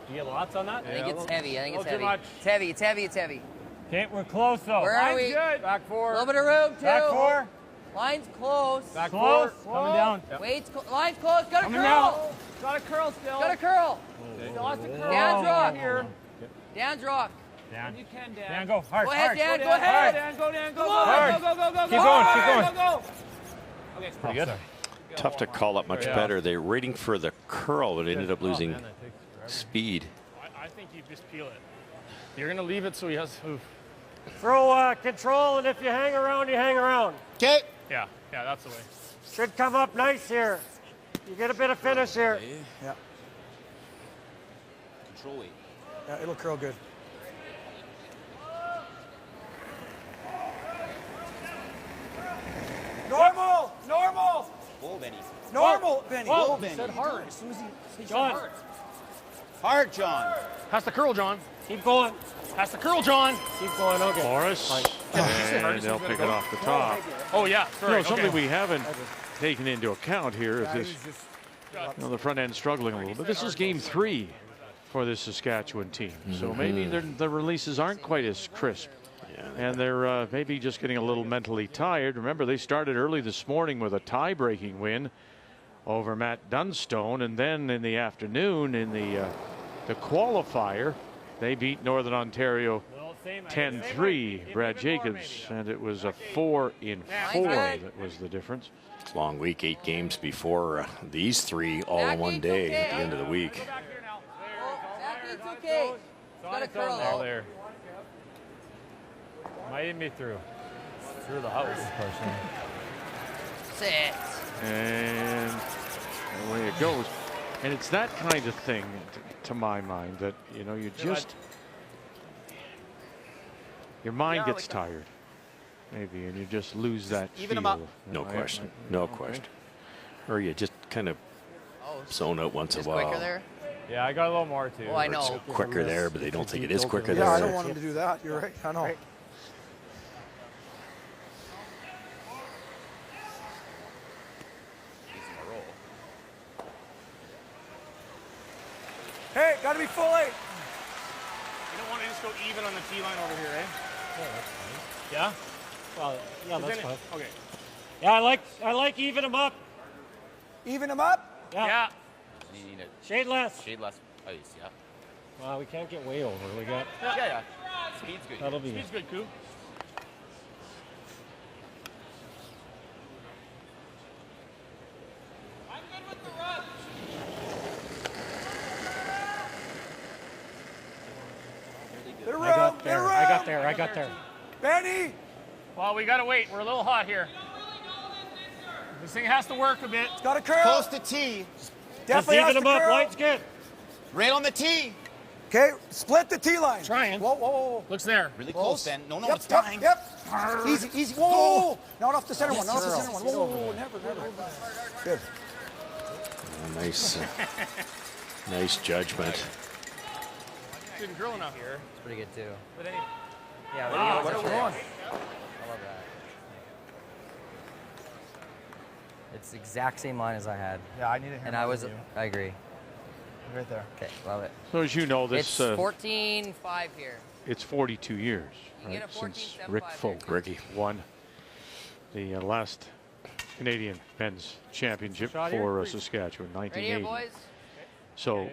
You get lots on that? I think it's heavy. I think it's Too heavy. much. It's heavy. It's heavy. It's heavy. Okay, we're close though. Where are Line's we? good. Back A 4. little bit of room too. Back 4. Line's close. Back Close. 4. Coming down. Wait's line's close. Got a Coming curl. Got a curl still. Got a curl. Still has to curl. Dan's rock. Here. Dan's rock. Dan. You can, Dan. Dan, go hard. Go ahead, hard. Dan. Go Go ahead. Dan. Go, Dan. Go, Come go, on. go, go, go, go. Keep going, keep going. Go, go. Okay, it's Pretty good. Tough to call up much better. They're waiting for the curl, but ended up losing Man, that takes forever. speed. I think you just peel it. You're going to leave it so he has. Oof. Throw control, and if you hang around, you hang around. Okay. Yeah, that's the way. Should come up nice here. You get a bit of finish here. Yeah. Control it. Yeah, it'll curl good. Normal. Whoa, Benny. Normal, Benny. Whoa. Benny. Said hard. As soon as he said John. hard. Hard, John. Has the curl, John. Keep going. Has the curl, John. Keep going. Okay. Morris And they'll pick it off the top. Oh, yeah. Sorry. Something we haven't taken into account here is this, the front end struggling a little bit. This is game 3 for this Saskatchewan team. So maybe the releases aren't quite as crisp. And they're maybe just getting a little mentally tired. Remember, they started early this morning with a tie-breaking win over Matt Dunstone. And then in the afternoon in the qualifier, they beat Northern Ontario 10-3, Brad Jacobs, and it was a 4-4 that was the difference. It's a long week, 8 games before these 3 all in one day at the end of the week. It's okay. Got a curl All there. Might even be through. Through the house. Sit. And away it goes. And it's that kind of thing, to my mind, that, you just, your mind gets tired, maybe, and you just lose that feel. No question. No question. Or you just kind of zone out once in a while. Quicker there? Yeah, I got a little more too. Oh, I know. It's quicker there, but they don't think it is quicker there. Yeah, I don't want him to do that. You're right. I know. Right. Hey, got to be fully. You don't want to just go even on the tee line over here, eh? Yeah, that's fine. Yeah? Well, yeah, that's fine. Okay. Yeah, I like even them up. Even them up? Yeah. You need it. Shade less. Shade less ice, yeah. Well, we can't get way over. We got. Yeah. Speed's good. That'll be. Speed's good, Coop. I'm good with the run. I got there. Benny! Well, we got to wait. We're a little hot here. This thing has to work a bit. It's got a curl. Close to tee. Definitely Just has even to them up. curl. Light's good. Right on the tee. Okay, split the tee line. Trying. Whoa. Looks there. Really close, Ben. No, Yep, it's dying. Yep. Easy. Whoa. Not off the center one. Not off the center one. Whoa. Never. Good. Nice judgment. Didn't curl enough here. It's pretty good too. But then Yeah, Wow, what are we going? I love that. It's the exact same line as I had. Yeah, I need it. And I agree. Right there. Okay, love it. So as you know, this It's 14-5 here. it's 42 years, You get right, a since 14-7 Rick here. Folk won the last Canadian men's championship for Saskatchewan, Right here, 1980. boys. So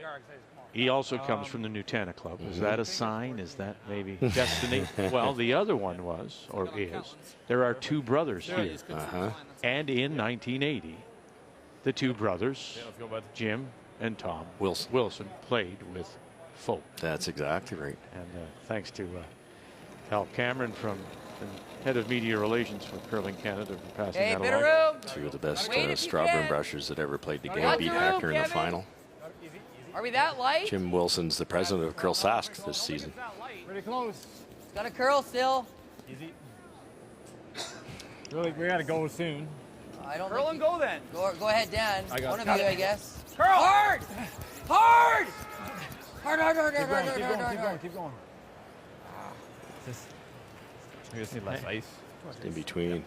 he also comes from the Nutana Club. Is that a sign? Is that maybe destiny? Well, the other one was, or is, there are 2 brothers here. And in 1980, the 2 brothers, Jim and Tom Wilson, played with Folk. That's exactly right. And thanks to Hal Cameron, from the head of media relations for Curling Canada, for passing Hey, that bit of along. room. 2 of the best Wait if you strawberry can. brushers that ever played the game. Got Beat the room, Hackner in the Kevin. final. Are we that light? Jim Wilson's the president of Curl Sask this season. pretty close. Got a curl still. Easy. We gotta go soon. I don't Curl think and go then. Go ahead, Dan. I got One it. of you, I guess. Curl. Hard! Keep going. We just need less ice. In between.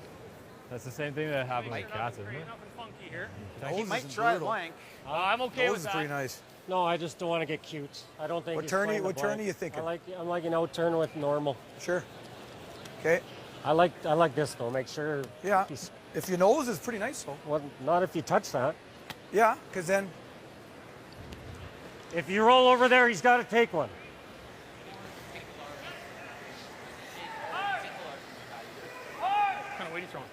That's the same thing that happened with cats, isn't it? Up and funky here. He might try blank. I'm okay Those with is that. pretty nice. No, I just don't want to get cute. I don't think. What he's turn playing are the blank. you thinking? I'm like an out turn with normal. Sure. Okay. I like this though. Make sure. Yeah. He's, If your nose is pretty nice, though. well, not if you touch that. Yeah, because then. If you roll over there, he's got to take one. What kind of weight are you throwing?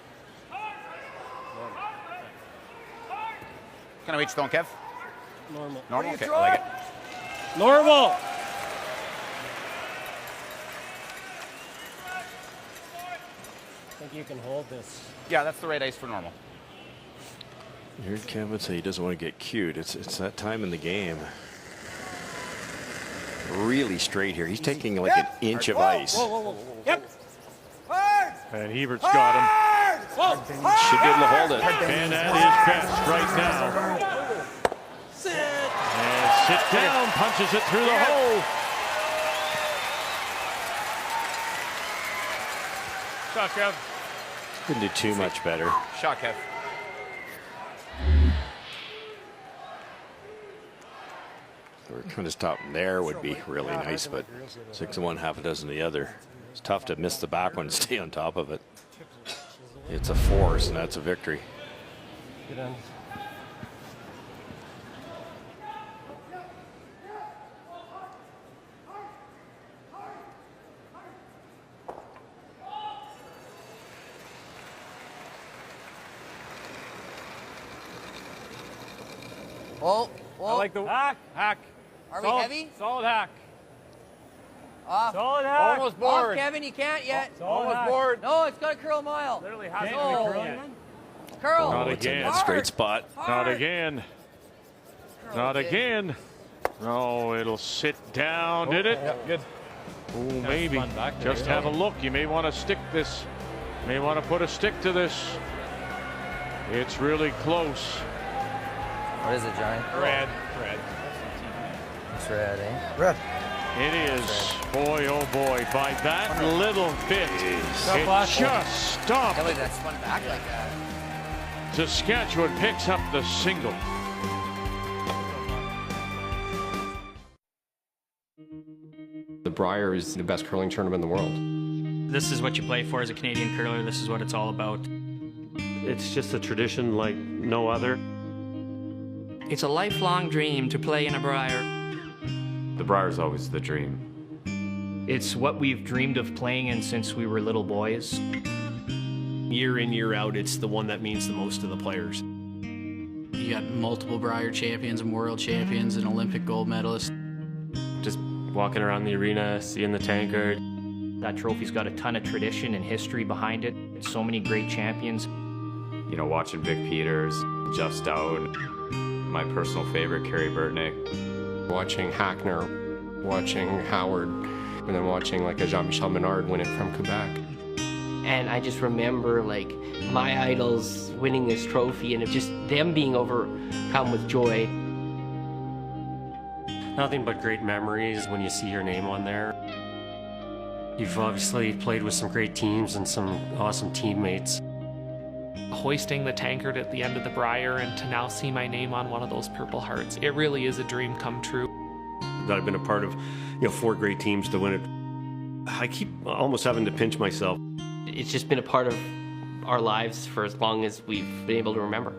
What kind of weight you throwing, Kev? Normal. Normal? you Okay, I throwing? like it. Normal. I think you can hold this. Yeah, that's the right ice for normal. You heard Kevin say he doesn't want to get cute. It's that time in the game. Really straight here. He's taking like an inch of ice. Whoa. Yep. Hard! And Hebert's got him. Hard! Should be able to hold it. And at his best right now. And sit down, punches it through the hole. Shot, Kev. Couldn't do too much better. Shot, Kev. We're kind of stopping there would be really nice, but 6 of one, half a dozen of the other. It's tough to miss the back one and stay on top of it. It's a force, and that's a victory. Good end. Oh, I like the hack. Are solid, we heavy? Solid hack. Off. Solid hack. Almost bored. Off, Kevin, you can't yet. Almost bored. No, it's got to curl a mile. Literally hasn't No. been curling yet. Curl. Not Oh, it's in again. that straight spot. Not again. Not again. No, it'll sit down, did it? Yeah, good. Oh, maybe. Just have a look. You may want to stick this. You may want to put a stick to this. It's really close. What is it, Johnny? Red. It's red, eh? Red. It is. Boy, oh boy. By that little bit, it just stopped. Can't believe that spun back like that. Saskatchewan picks up the single. The Brier is the best curling tournament in the world. This is what you play for as a Canadian curler. This is what it's all about. It's just a tradition like no other. It's a lifelong dream to play in a Brier. The Brier is always the dream. It's what we've dreamed of playing in since we were little boys. Year in, year out, it's the one that means the most to the players. You got multiple Brier champions and world champions and Olympic gold medalists. Just walking around the arena, seeing the tankard. That trophy's got a ton of tradition and history behind it. So many great champions. You know, watching Vic Peters, Jeff Stout, my personal favorite, Kerry Burtnick. Watching Hackner, watching Howard, and then watching like a Jean-Michel Menard win it from Quebec. And I just remember like my idols winning this trophy and just them being overcome with joy. Nothing but great memories when you see your name on there. You've obviously played with some great teams and some awesome teammates. Hoisting the tankard at the end of the Brier and to now see my name on one of those Purple Hearts, it really is a dream come true. That I've been a part of, 4 great teams to win it. I keep almost having to pinch myself. It's just been a part of our lives for as long as we've been able to remember.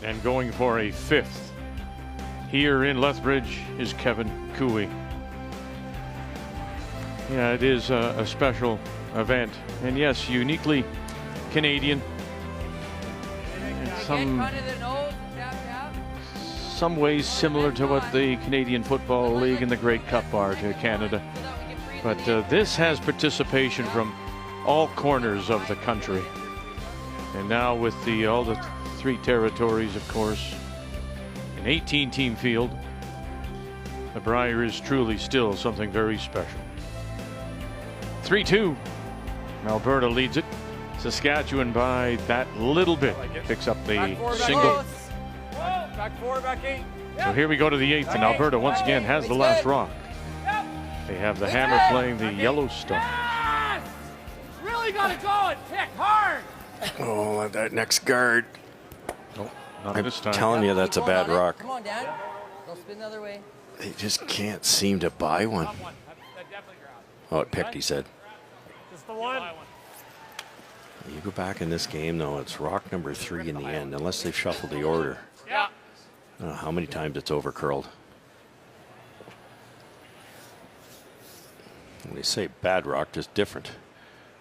And going for a 5th here in Lethbridge is Kevin Cooey. Yeah, it is a special event, and yes, uniquely Canadian. In some ways similar to what the Canadian Football League and the Grey Cup are to Canada. But this has participation from all corners of the country. And now with all the 3 territories, of course, an 18-team field, the Brier is truly still something very special. 3-2. Alberta leads it. Saskatchewan by that little bit picks up the single. Back 4, back 8. So here we go to the 8th, and Alberta once again has the last rock. They have the hammer playing the Yellowstone. Yes! Really got to go and pick hard. Oh, that next guard. Oh, not I'm this time. telling you, that's a bad rock. Come on, Dan. Don't spin the other way. They just can't seem to buy one. Oh, it picked, he said. Just the one. You go back in this game, though, it's rock number 3 in the end, unless they've shuffled the order. Yeah. I don't know how many times it's over curled. When they say bad rock, just different.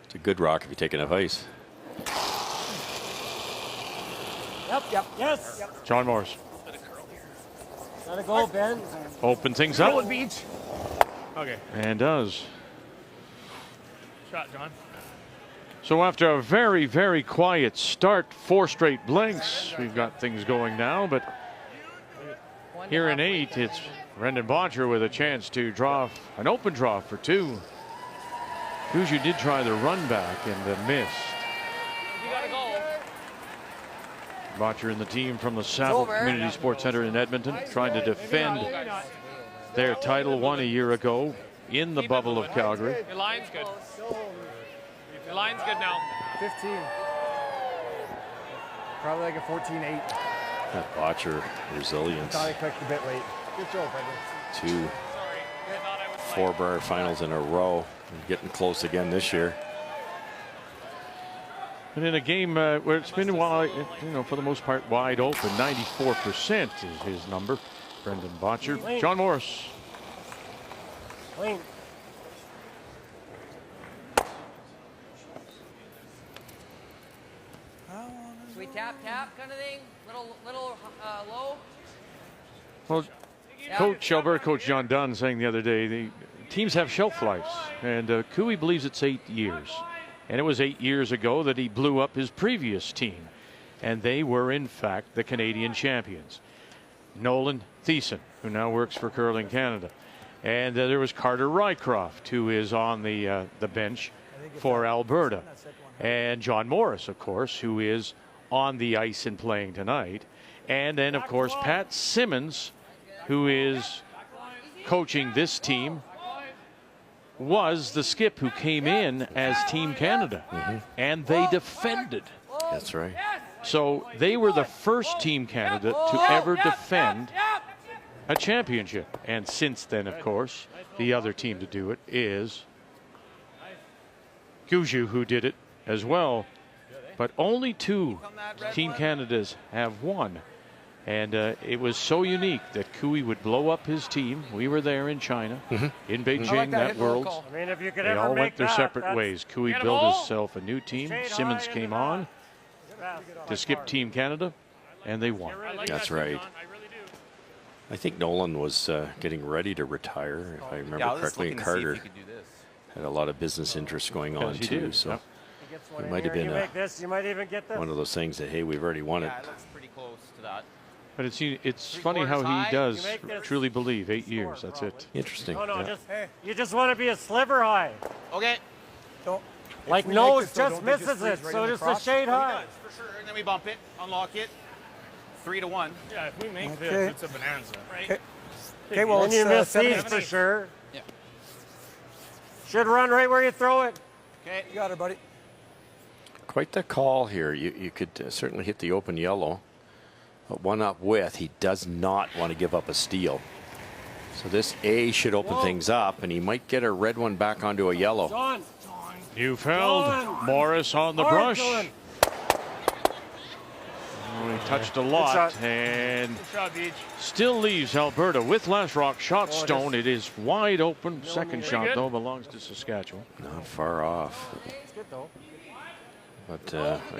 It's a good rock if you take enough ice. Yep. Yes. Yep. John Morris. Gotta go, Ben. Open things up. Beach. Okay. And does. Shot, John. So after a very, very quiet start, 4 straight blinks, we've got things going now. But here in 8, it's Brendan Boncher with a chance to draw an open draw for 2. Kuju did try the run back and missed. Boncher and the team from the Saville Community Sports Center in Edmonton trying to defend their title won a year ago in the bubble of Calgary. Your line's good. Your line's good now. 15. Probably like a 14-8. That botcher resilience. Thought I clicked a bit late. Good job, Brendan. 2 4 Brier finals in a row. Getting close again this year. And in a game where it's been, for the most part, wide open, 94% is his number. Brendan Botcher. John Morris. Clean. Should we tap kind of thing? Little low. Well, Alberta coach John Dunn saying the other day, the teams have shelf lives, and Cooey believes it's 8 years. And it was 8 years ago that he blew up his previous team, and they were in fact the Canadian champions. Nolan Thiessen, who now works for Curling Canada, and there was Carter Rycroft, who is on the bench for Alberta, and John Morris, of course, who is on the ice and playing tonight, and then of course Pat Simmons, who is coaching this team, was the skip who came in as Team Canada, and they defended. That's right. So they were the first Team Canada to ever defend a championship. And since then, of course, the other team to do it is Guju, who did it as well. But only 2 Team Canadas have won. And it was so unique that Cooey would blow up his team. We were there in China, in Beijing, like that world. I mean, if you could They ever all make went their that, separate ways. Cooey built himself a new team. Simmons came on to skip Team Canada, and they won. That's right. I think Nolan was getting ready to retire, if I remember correctly, and Carter had a lot of business interests going on too. So it might have been one of those things that, hey, we've already won it. Yeah, it looks pretty close to that. But it's funny how he does truly believe 8 years. That's it. Interesting. No, you just want to be a sliver high. Okay. Don't. Like nose just misses it, so just a shade high. For sure, and then we bump it, unlock it. 3-1. Yeah, if we make this, it's a bonanza, right? Okay, well, then you miss these for sure. Yeah. Should run right where you throw it. Okay, you got it, buddy. Quite the call here. You could certainly hit the open yellow. But one up with, he does not want to give up a steal. So this A should open things up, and he might get a red one back onto a yellow. Neufeld, Morris on the brush. He touched a lot, and still leaves Alberta with last rock shot stone. It is wide open. Second shot, though, belongs to Saskatchewan. Not far off. But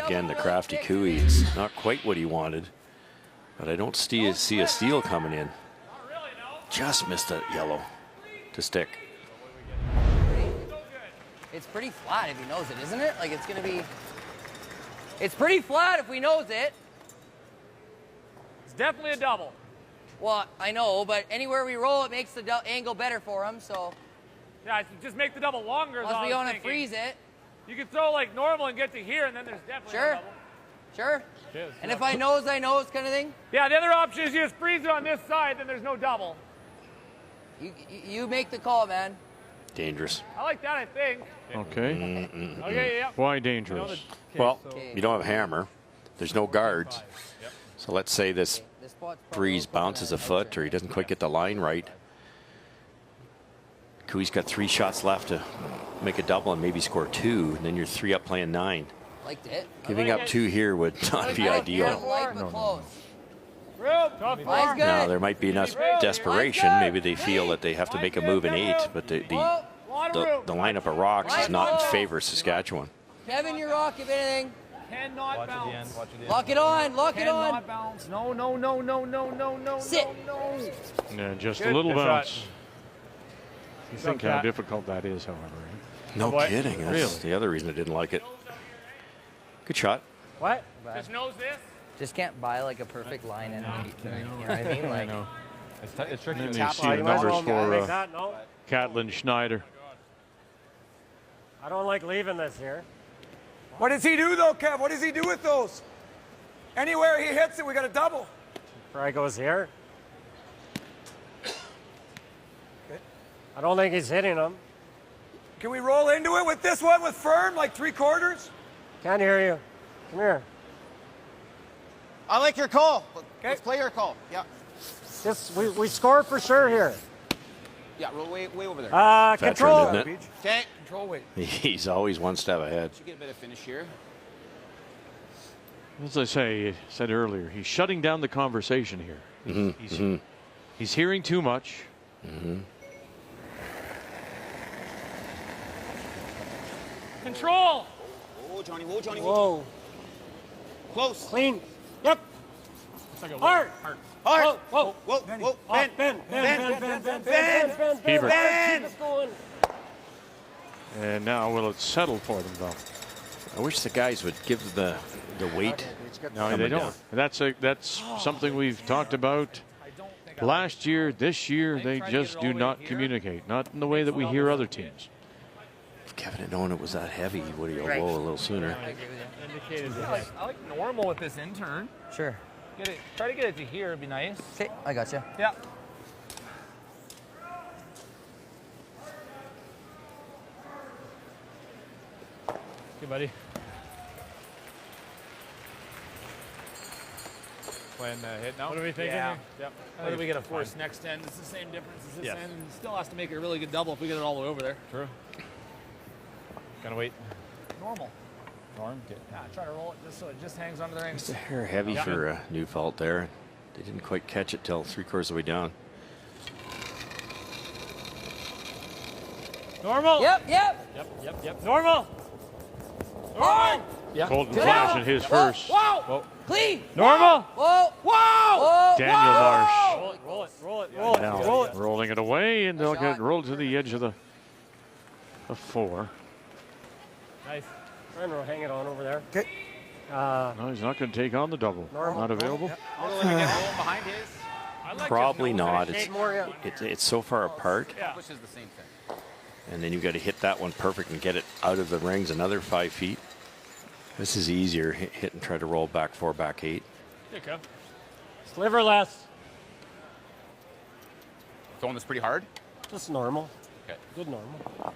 again, the crafty Cooey, it's not quite what he wanted. But I don't see a steal coming in. Just missed that yellow to stick. It's pretty flat if he knows it, isn't it? Like, it's going to be... It's pretty flat if we knows it. It's definitely a double. Well, I know, but anywhere we roll, it makes the angle better for him, so... Yeah, just make the double longer. Unless we want to freeze it. You can throw like normal and get to here, and then there's definitely a double. Sure. And if I knows kind of thing? Yeah, the other option is you just freeze it on this side, then there's no double. You make the call, man. Dangerous. I like that, I think. Okay. Okay, yeah. Why dangerous? Well, you don't have hammer. There's no guards. So let's say this breeze bounces a foot, or he doesn't quite get the line right. Cooey's got 3 shots left to make a double and maybe score 2, and then you're 3 up playing 9. Liked it. Giving up 2 here would not be ideal. Now there might be enough desperation. Maybe they feel that they have to make a move in 8, but the lineup of rocks is not in favor of Saskatchewan. Kevin, your rock, if anything. Cannot bounce. Lock it on. Lock it on. Cannot bounce. No. Sit. Yeah, just a little bounce. You think how difficult that is, however. No kidding. That's the other reason I didn't like it. Good shot. What? Just knows this. Just can't buy like a perfect line and you know what I mean? Like, It's tricky. And then you see the numbers for Catlin Schneider. I don't like leaving this here. What does he do, though, Kev? What does he do with those? Anywhere he hits it, we got a double. Fry goes here. I don't think he's hitting them. Can we roll into it with this one with firm, like 3/4? Can't hear you. Come here. I like your call. Let's play your call. Yeah. We score for sure here. Yeah, roll way over there. Control. Veteran, isn't it? Okay. Control weight. He's always one step ahead. Should get a bit of finish here. As I said earlier, he's shutting down the conversation here. He's hearing too much. Control. Whoa, Johnny. Whoa, Johnny. Whoa. Close. Clean. Yep. Hard. Hard. Whoa. Whoa. Whoa. Ben. Hebert. Keep us going. And now will it settle for them, though? I wish the guys would give the weight. No, they don't. That's something we've talked about last year, this year. They just do not communicate, not in the way that we hear other teams. If Kevin had known it was that heavy, he would have yelled whoa a little sooner. I like normal with this intern. Sure. Try to get it to here. It'd be nice. Okay, I gotcha. Yeah. Okay, buddy. When hit now. What are we thinking? Yeah. Here? Yep. Whether we get a force next end, it's the same difference as this end. And still has to make it a really good double if we get it all the way over there. True. Gotta wait. Normal. Norm. Okay. Yeah, try to roll it just so it just hangs onto the rings. Just a hair heavy for Neufeld there. They didn't quite catch it till 3/4 of the way down. Normal. Yep. Normal. Hard. Yeah. Colton Flasch in his first. Whoa. Clean. Normal. Whoa. Daniel Marsh. Roll it. Now rolling it away, and they'll get rolled to the edge of the 4. Nice. Trying to hang it on over there. Okay. No, he's not going to take on the double. Not available. Behind his. Probably not. It's so far apart. Pushes the same thing. And then you've got to hit that one perfect and get it out of the rings another 5 feet. This is easier. Hit and try to roll back 4, back 8. There you go. Sliver less. Throwing this pretty hard. Just normal. Okay. Good normal.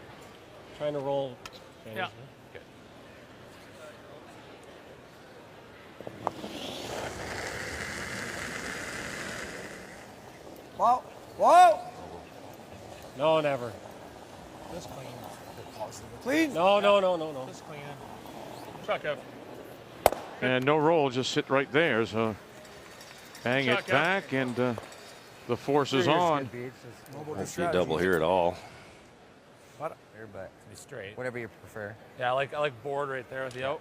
Trying to roll. Yeah. Whoa. No, never. Just clean. Clean. No. Just clean. Chuck up. And no roll, just sit right there. So hang it Chuck up. back, and the force is on. Won't see a double here at all. Here, but Be straight. whatever you prefer. Yeah, I like board right there with the out.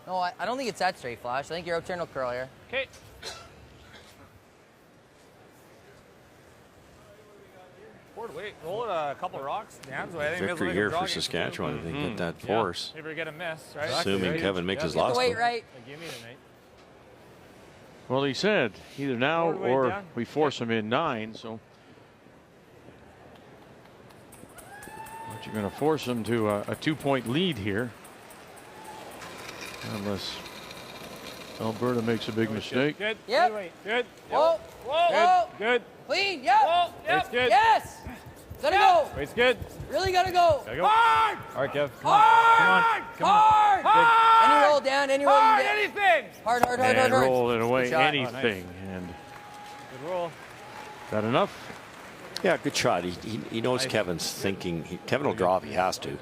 No, I don't think it's that straight, Flash. I think your out turn will curl here. Okay. Board, wait, roll it a couple rocks. Dan's way. I think Victory here for Saskatchewan. They get that force. Maybe we get a miss, right? Assuming Kevin makes his Get the last weight one. right. Give me tonight. Well, he said either now Board weight or down. we force him in 9. So, but you're going to force him to a 2-point lead here, unless Alberta makes a big mistake. Good. Yep. Good. Whoa. Good. Clean. Yep. Whoa. It's good. Yes. Gotta go. Weight's good. Really gotta go. Gotta go. Hard. All right, Kev. Hard. Come on. Hard. Any roll down. Any roll you Hard. get. Anything. Hard. And roll it away, Good shot. anything. And Good roll. that enough? Yeah, good shot. He knows Kevin's thinking. Kevin will draw if he has to.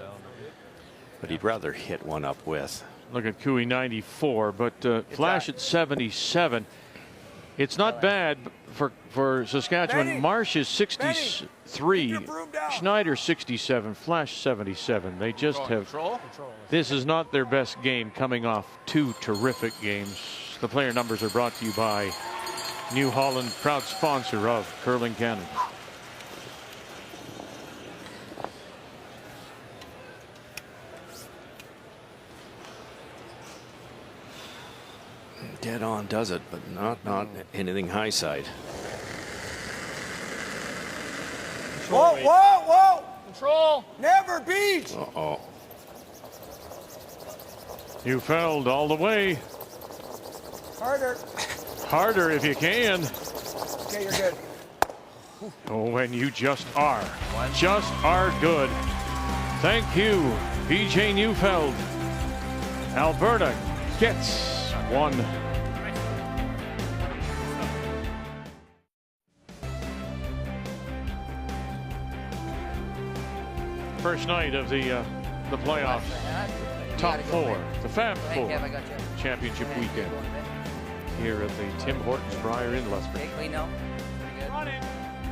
But he'd rather hit one up with. Look at Cooey 94, but Flash at 77. It's not bad for Saskatchewan. Benny. Marsh is 63, Keep your broom down. Schneider 67, Flash 77. They just have. Control. This is not their best game, coming off 2 terrific games. The player numbers are brought to you by New Holland, proud sponsor of Curling Canada. Dead on does it, but not anything high side. Whoa. Control. Never beach. Uh-oh. Neufeld all the way. Harder. Harder if you can. Okay, you're good. Oh, and you just are. Just are good. Thank you, BJ Neufeld. Alberta gets one. First night of the playoffs. Top four, the Fab Four championship weekend here at the Tim Hortons Brier in Lethbridge. Okay, clean now.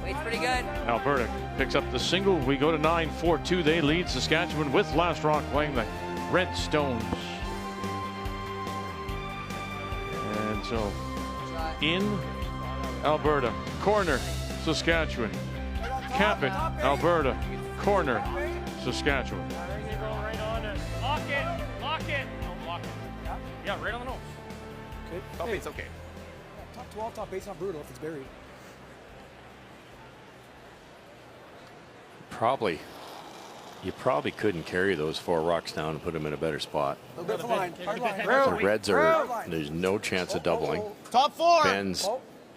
Weight's pretty good. Alberta picks up the single. We go to 9-4-2. They lead Saskatchewan with Last Rock playing the Red Stones. And so in Alberta, corner, Saskatchewan. Cap it, Alberta, corner, Saskatchewan. Lock it. Lock it. No, lock it. Yeah, right on the nose. Okay. Top eight's okay. Top 12, top eight's not brutal if it's buried. You probably couldn't carry those 4 rocks down and put them in a better spot. A bit of line. Hard line. The Reds are, there's no chance of doubling. Top 4. Ben's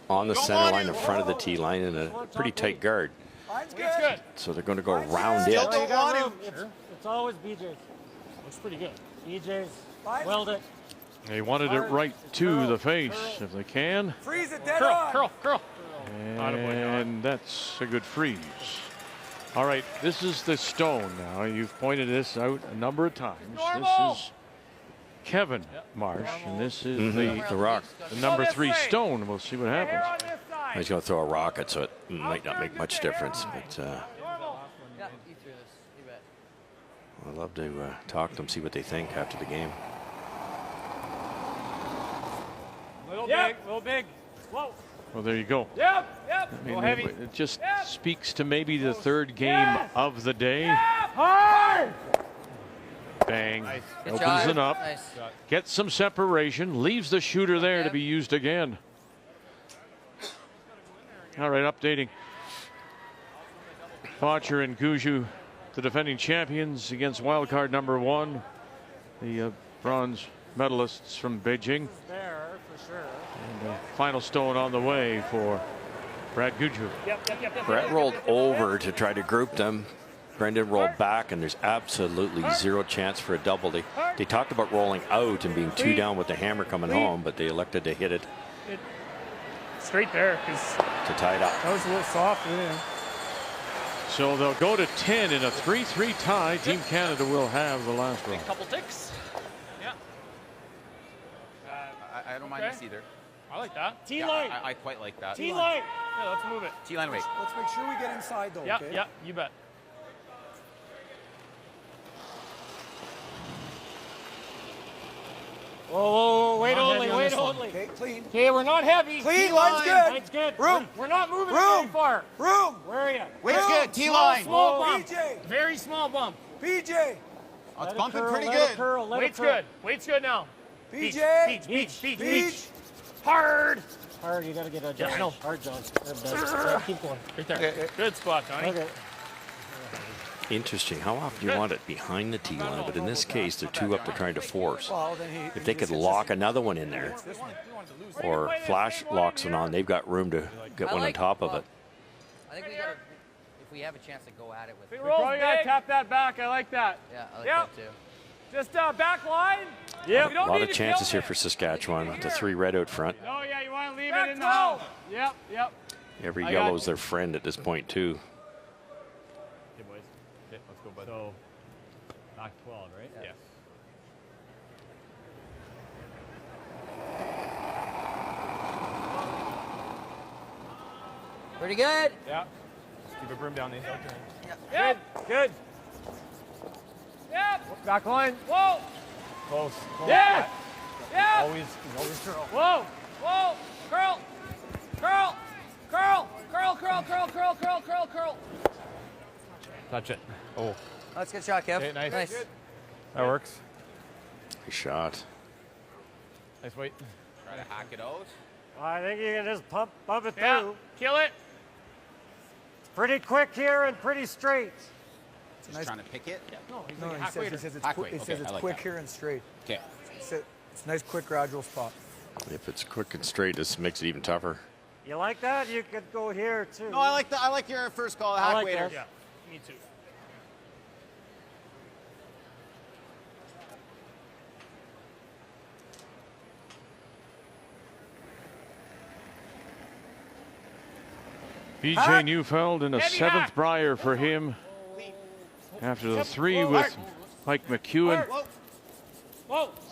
on the center line in front of the tee line in a pretty tight guard. Line's good. So they're going to go around it. It's always BJ's. Looks pretty good. BJ's. Weld it. They wanted it right to the face if they can. Freeze it dead on. Curl. And that's a good freeze. All right, this is the stone now. You've pointed this out a number of times. This is Kevin Marsh, and this is the rock. The number 3 stone. We'll see what happens. He's going to throw a rocket, so it might not make much difference. But Yeah, you threw this. You bet. I'd love to talk to them, see what they think after the game. Little big. Whoa. Well, there you go. Yep. I mean, heavy. it just speaks to maybe the 3rd game of the day. Hard. Bang. Good Opens job. it up. Nice. Gets some separation. Leaves the shooter there to be used again. All right, updating. Flasch and Guju, the defending champions, against wildcard number 1, the bronze medalists from Beijing. There, for sure. And final stone on the way for Brad Guju. Yep. Brett rolled over to try to group them. Brendan rolled back, and there's absolutely zero chance for a double. They talked about rolling out and being 2 down with the hammer coming home, but they elected to hit it Straight there, because to tie it up. that was a little soft. Yeah. So they'll go to 10 in a 3-3 tie. Team Canada will have the last one. Couple ticks. Yeah. I don't mind this either. I like that. T-line. I quite like that. T-line. Yeah, let's move it. T-line wait. Let's make sure we get inside, though, Yeah, okay? yeah, you bet. Whoa, wait Not only, heavy on wait this one. only. Okay, clean. Okay, we're not heavy. Clean, T-line. line's good. Line's good. Room. We're not moving Room. very far. Room. Where are you? Weight's good. T-line. Small bump. PJ. Very small bump. PJ. Oh, it's Let it bumping curl, pretty let it good. curl, let it Weight's curl. good. Weight's good now. PJ. Beach. Hard. Hard, you gotta get a Yeah, I know. hard John. Yeah, keep going. Right there. Good spot, Johnny. Okay. Interesting. How often do you want it behind the tee line? But in this case, they're 2 up. They're trying to force. Well, then If they could lock another one in there, or Flash locks one on, they've got room to get one on top of it. I think we gotta, if we have a chance to go at it with. We probably gotta tap that back. I like that. Yeah, I like that too. Just back line. Yeah. A lot of chances here for Saskatchewan with the 3 red out front. Oh yeah, you want to leave it in the hole. Yep. Every yellow's their friend at this point, too. Okay, boys. Okay, let's go, bud. So, back 12, right? Yeah. Yes. Pretty good. Yeah. Just keep a broom down, Nathan. Yep. Good. Yep. Back line. Whoa. Close. Yeah. Yeah. Always curl. Whoa. Curl. Touch it. Oh. That's a good shot, Kev. Okay, nice. Nice. That works. Good shot. Nice weight. Try to hack it out. I think you can just bump it Yeah. through. Kill it. It's pretty quick here and pretty straight. Just trying to pick it. No, he's No, like a he hack says, waiter. he says it's Hack quick, weight. he Okay, says it's I like quick that. here and straight. Okay. It's a nice, quick, gradual spot. If it's quick and straight, this makes it even tougher. You like that? You could go here too. No, I like your first call, I hack like waiter. this. Yeah, me too. BJ Neufeld in a 7th Brier for him after the 3 with Mike McEwen.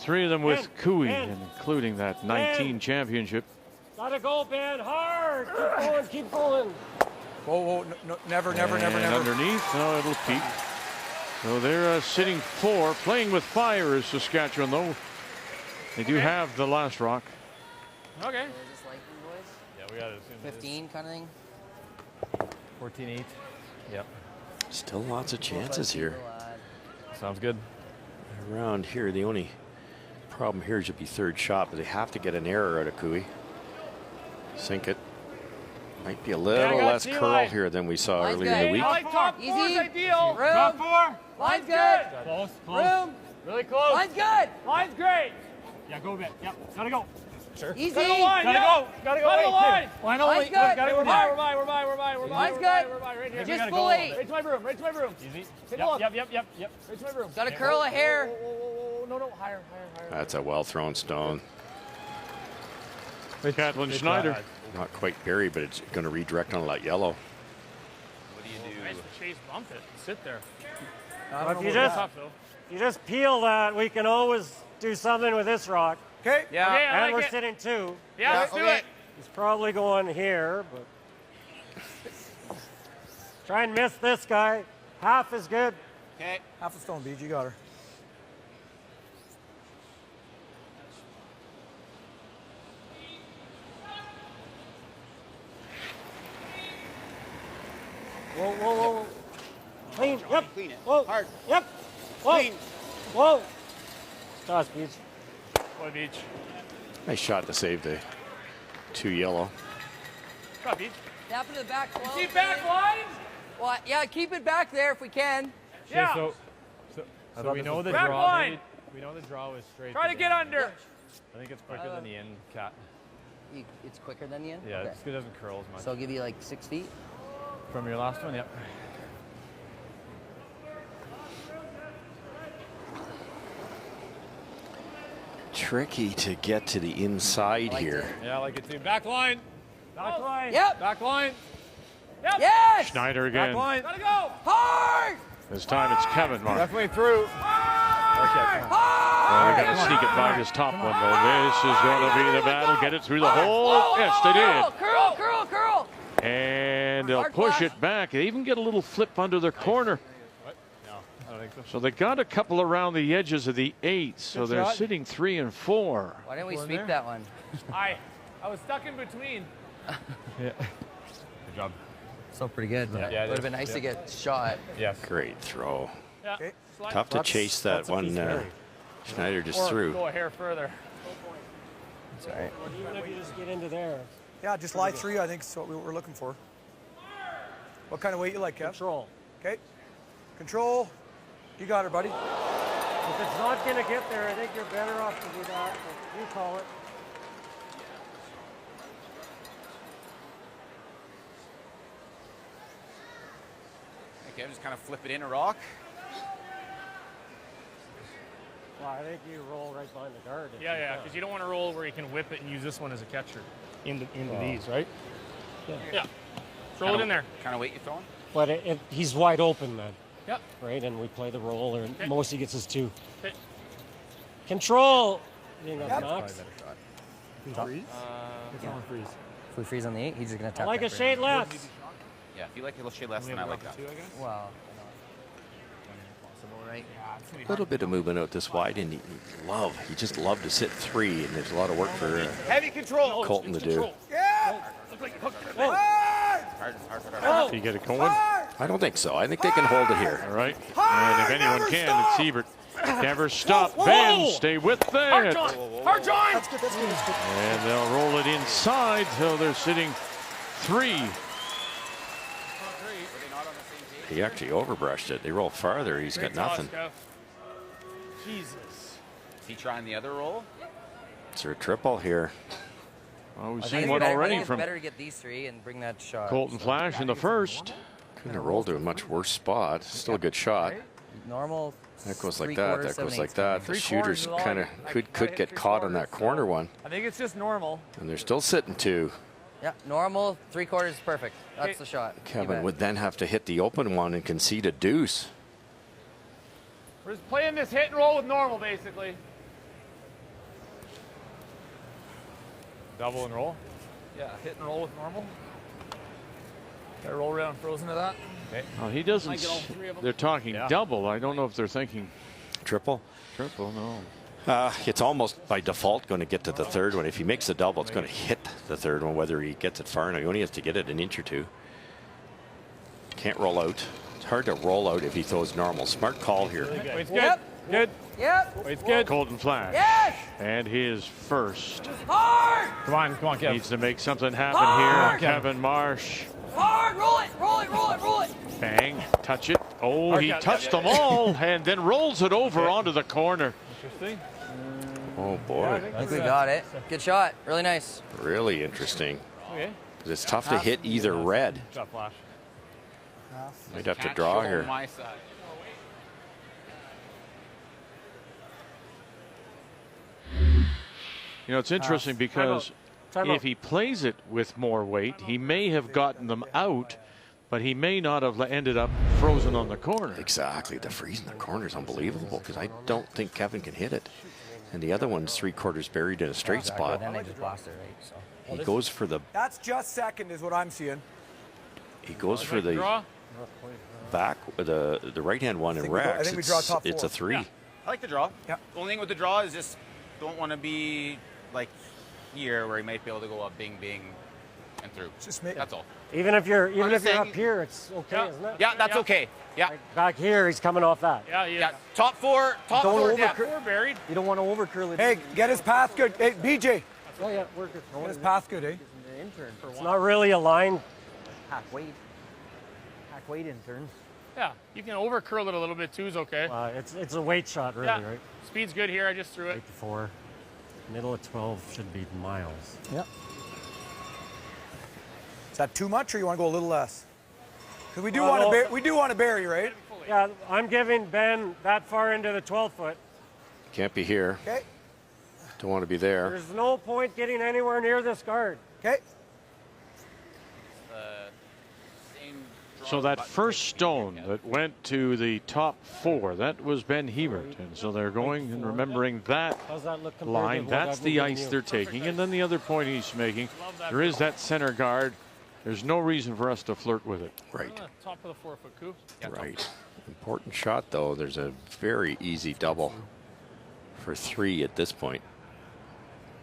3 of them with Cooey, including that 19 championship. Gotta go, Ben. Hard. Keep going. Keep going. Whoa, no, never. Underneath, no, it'll peak. So they're sitting 4, playing with fire is Saskatchewan, though. They do have the last rock. Okay. Is this Lightning, boys? Yeah, we got to assume 15 kind of thing? 14-8. Yep. Still lots of chances here. Sounds good. Around here, the only problem here should be 3rd shot, but they have to get an error out of Cooey. Sink it. Might be a little less curl here than we saw earlier in the week. Top Easy. four's ideal. Room. Top 4. Line's good. Close. Room. Really close. Line's good. Line's great. Yeah, go a bit. Yep. Gotta go. Sure. Easy. Gotta go line. Gotta go. Gotta go. Line. Line only. Line's good. Gotta go. We're by. Line's good. We're by. Right here. Just full 8. Right to my room. Right to my room. Easy. Take a look. Yep. Right to my room. Gotta curl a hair. No. Higher. That's a well-thrown stone. Kathleen Schneider. Not quite buried, but it's going to redirect on that yellow. What do you do? Nice to chase bump it. Sit there. If you just peel that, we can always do something with this rock. Okay. Yeah. Okay, I and like we're it. sitting 2. Yeah, let's do it. He's probably going here, but try and miss this guy. Half is good. Okay. Half a stone, Beej. You got her. Whoa. Clean. Yep. Clean it. Whoa. Hard. Yep. Whoa. Clean. Whoa. Toss, Beej. Boy, Beach. Nice shot to save the 2 yellow. Come on, Beach. Tap into the back. Keep back lines. Well, yeah, keep it back there if we can. Yeah. So we know the back draw. line. We know the draw was straight. Try to get under. I think it's quicker than the in cat. It's quicker than the in? Yeah, Okay. it doesn't curl as much. So I'll give you like 6 feet? From your last one, yep. Tricky to get to the inside here. Yeah, I like it too. Back line. Back line. Yep. Back line. Yep. Yes. Schneider Back again. line. Gotta go. Hard. This time it's Kevin Mark. Definitely through. Well, they got to sneak it by this top one, though. This is going to be the battle. Get it through the hole. Yes, they did. Curl. And they'll push it back. They even get a little flip under their corner. No, I don't think so. So they got a couple around the edges of the 8. So Good they're shot. sitting 3 and 4. Why didn't we sweep that one? I was stuck in between. Yeah. Good job. Still pretty good, but Yeah, it would have been nice to get shot. Yes. Great throw. Yeah. Okay. Tough to chase that one. Schneider just Or threw. go a hair further. It's all right. Even if you just get into there. Yeah, just lie 3, I think is what we're looking for. What kind of weight you like, Kev? Control. Okay. Control. You got her, buddy. If it's not going to get there, I think you're better off to do that. You call it. Okay, just kind of flip it in a rock. Well, I think you roll right behind the guard. Yeah, because you don't want to roll where you can whip it and use this one as a catcher into these, right? Yeah. Throw it in there. Kind of weight you throwing? But he's wide open then. Yep. Right, and we play the roll, and Okay. Mosi gets his 2. Okay. Control. You know, Yep. knocks. Freeze? Yeah. If we freeze on the 8, he's just going to tap I like that a for shade him. less. Yeah, if you like a little shade less, then I like that. Well, possible, right? A little bit of movement out this wide, and he just loved to sit 3, and there's a lot of work for Heavy control. Colton to do. Yeah. Look like you hooked it. Hard. Can you get it going? I don't think so. I think they can hold it here. All right. And if anyone can, it's Ebert. Never stop. Ben, stay with Hard that. joint. Hard joint. That's good. And they'll roll it inside, so they're sitting 3. He actually overbrushed it. They roll farther. He's got nothing. Jesus. Is he trying the other roll? It's a triple here. Well, we've I seen think one it's already better, from better to get these 3 and bring that shot. Colton Flasch in the first. Couldn't have rolled to a much worse spot. Still a good shot. Normal. That goes like 3/4, that. That goes 7/8. like that. The shooters kind of could get caught on that corner one. I think it's just normal. And they're still sitting 2. Yeah, normal 3/4 is perfect. That's the shot. Kevin would then have to hit the open one and concede a deuce. We're just playing this hit and roll with normal, basically. Double and roll? Yeah, hit and roll with normal. Gotta roll around frozen to that. Okay. Oh, he doesn't. They're talking double. I don't know if they're thinking triple. Triple, no. It's almost by default going to get to the third one. If he makes the double, it's going to hit the third one, whether he gets it far enough. He only has to get it an inch or 2. Can't roll out. It's hard to roll out if he throws normal. Smart call here. Wait's good. Good. Yep. Wait's good. Colton Flasch. Yes. And his first. Hard. Come on, Kev. Needs to make something happen Hard. here. Kevin Marsh. Hard. Roll it. Roll it. Roll it. Roll it. Bang. Touch it. Oh, Hard he count. touched Yeah, them all and then rolls it over onto the corner. Interesting. Oh, boy. I think we got it. Good shot. Really nice. Really interesting. Okay. 'Cause it's tough to hit either red. Shot Flash. Might have to draw here. My side. You know, it's interesting because Time out. if he plays it with more weight, he may have gotten them out, but he may not have ended up frozen on the corner. Exactly. The freeze in the corner is unbelievable because I don't think Kevin can hit it. And the other one's 3/4 buried in a straight spot. Then they just blast it, right? So. He goes for the That's just second is what I'm seeing. Draw. back, the right hand one in I Rex. think we draw top It's 4. a 3. I like the draw. Yeah. The only thing with the draw is just don't want to be like here where he might be able to go up bing bing and through. That's all. Even if you're just up saying- here, it's okay, isn't it? Yeah, that's okay. Yeah. Back here, he's coming off that. Yeah. Top 4. Top Don't 4. over- Yeah. 4 buried. You don't want to overcurl it. Hey, get his path good. Hey, BJ, Oh yeah, work it. get his path good, eh? It's not really a line. Half weight intern. Yeah, you can over curl it a little bit too. Is okay. It's a weight shot, really, Yeah. right? Speed's good here. I just threw it. 8 to 4. Middle of 12 should be miles. Yep. Is that too much, or you want to go a little less? Because we do want to bury, right? Yeah, I'm giving Ben that far into the 12 foot. Can't be here. Okay. Don't want to be there. There's no point getting anywhere near this guard. Okay. So that first stone that went to the top 4, that was Ben Hebert. And so they're going and remembering that How's that look compared line. to what That's I've the given ice you? they're taking. And then the other point he's making, there is that center guard. There's no reason for us to flirt with it. Right. Top of the 4-foot coop. Right. Important shot, though. There's a very easy double for 3 at this point.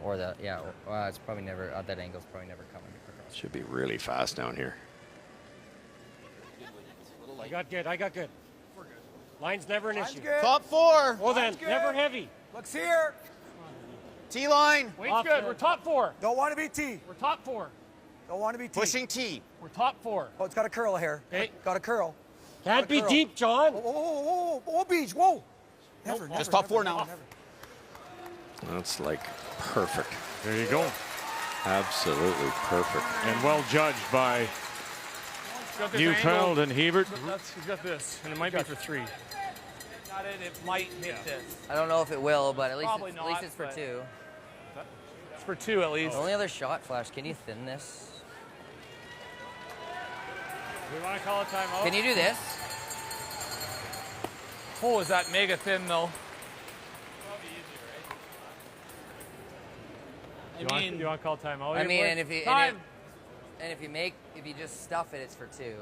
Or that, yeah. Well, it's probably never, at that angle's probably never coming across. Should be really fast down here. I got good. Line's never an issue. Good. Top 4. Well then, good. never heavy. Looks here. T line. Wait's Off good. the- We're top 4. Don't want to be T. We're top 4. Don't want to be T. Pushing T. We're top 4. Oh, it's got a curl here. Okay. Got a curl. Can't be curl. deep, John. Whoa, Beach, whoa. Never, never. Just top never, 4 never, now. never. That's like perfect. There you go. Absolutely perfect. And well judged by Got this Neufeld angle. and Hebert. He's got this, and it might be for 3. Got it. It might hit this. I don't know if it will, but at least Probably at least not, it's for but- 2. It's for 2 at least. The only other shot, Flash, can you thin this? We want to call a timeout. Can you do this? Oh, is that mega thin though? You want to call timeout? I mean, and if Time. you just stuff it, it's for 2.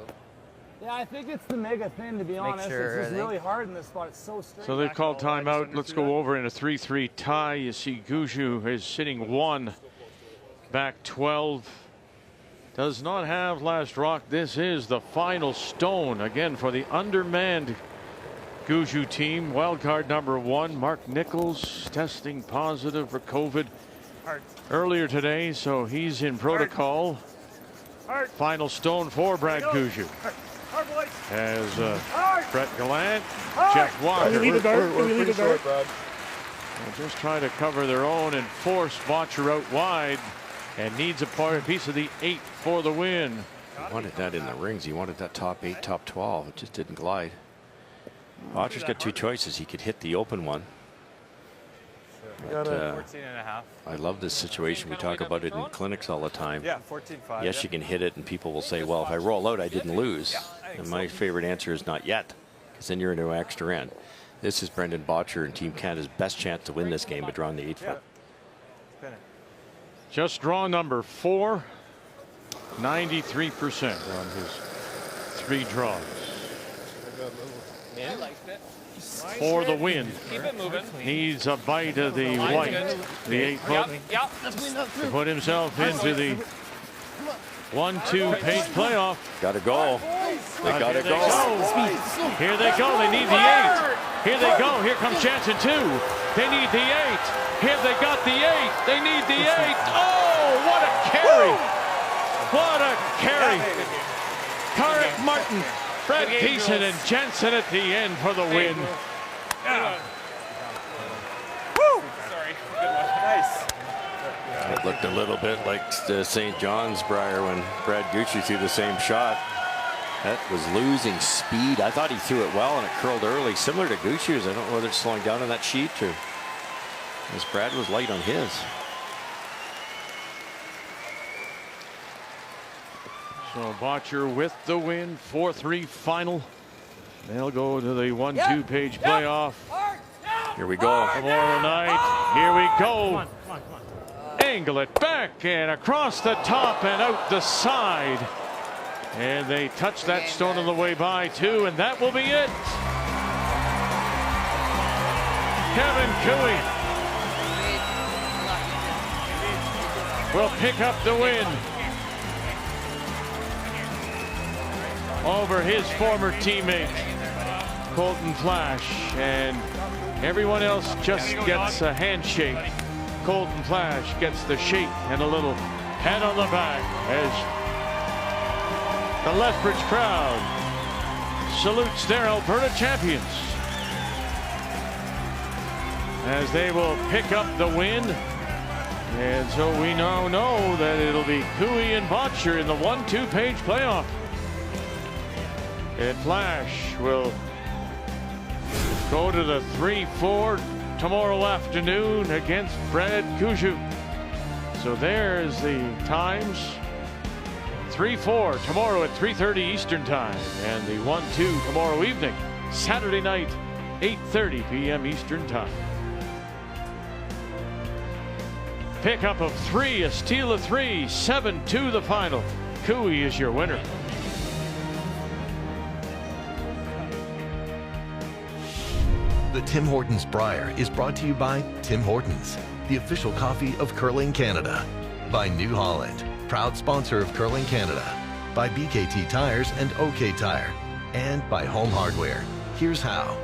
Yeah, I think it's the mega thin, to be honest. sure, it's I just really think. hard in this spot. It's so straight. So they've called timeout. Let's go over in a 3-3 tie. You see Guju is sitting 1, back 12. Does not have last rock. This is the final stone again for the undermanned Guju team. Wildcard number 1, Mark Nichols, testing positive for COVID earlier today, so he's in protocol. Final stone for Brad Guju. As Brett Gallant, Jeff Walker. They'll just try to cover their own and force Botcher out wide. and needs a piece of the 8 for the win. He wanted that in the rings. He wanted that top 8, top 12. It just didn't glide. Botcher's got two choices. He could hit the open one. But, 14.5. I love this situation. We talk about it in clinics all the time. Yeah, 14.5. Yes, you can hit it, and people will say, well, if I roll out, I didn't lose. And my favorite answer is not yet, because then you're into extra end. This is Brendan Botcher and Team Canada's best chance to win this game by drawing the 8-foot. Just draw number 4. 93% on his 3 draws. For the win. Keep it moving. Needs a bite of the white, the 8-foot, to put himself into the 1-2 page playoff. Gotta go. They gotta go. Here they go. They need the 8. Here they go. Here comes Jansen 2. They need the 8. Here they got the 8. They need the 8. Oh, what a carry. What a carry. Carrick Martin, Fred Thiessen, and Jansen at the end for the win. Woo! Sorry. Good one. Nice. It looked a little bit like the St. John's Brier when Brad Gucci threw the same shot. That was losing speed. I thought he threw it well and it curled early, similar to Gucci's. I don't know whether it's slowing down on that sheet or as Brad was light on his. So Botcher with the win, 4-3 final. They'll go to the 1-2 page playoff. Here we go. Tomorrow night. Here we go. Angle it back and across the top and out the side. And they touch that stone on the way by too, and that will be it. Kevin Cooey will pick up the win over his former teammate Colton Flasch, and everyone else just gets a handshake. Colton Flasch gets the shake and a little pat on the back as the Lethbridge crowd salutes their Alberta champions as they will pick up the win. And so we now know that it'll be Cooey and Botcher in the 1-2 page playoff. And Flasch will go to the 3-4 tomorrow afternoon against Brad Gucci. So there's the times. 3-4 tomorrow at 3:30 Eastern time, and the 1-2 tomorrow evening, Saturday night, 8:30 p.m. Eastern time. Pickup of 3, a steal of 3, 7-2 the final. Cooey is your winner. The Tim Hortons Brier is brought to you by Tim Hortons, the official coffee of Curling Canada. By New Holland, proud sponsor of Curling Canada. By BKT Tires and OK Tire. And by Home Hardware. Here's how.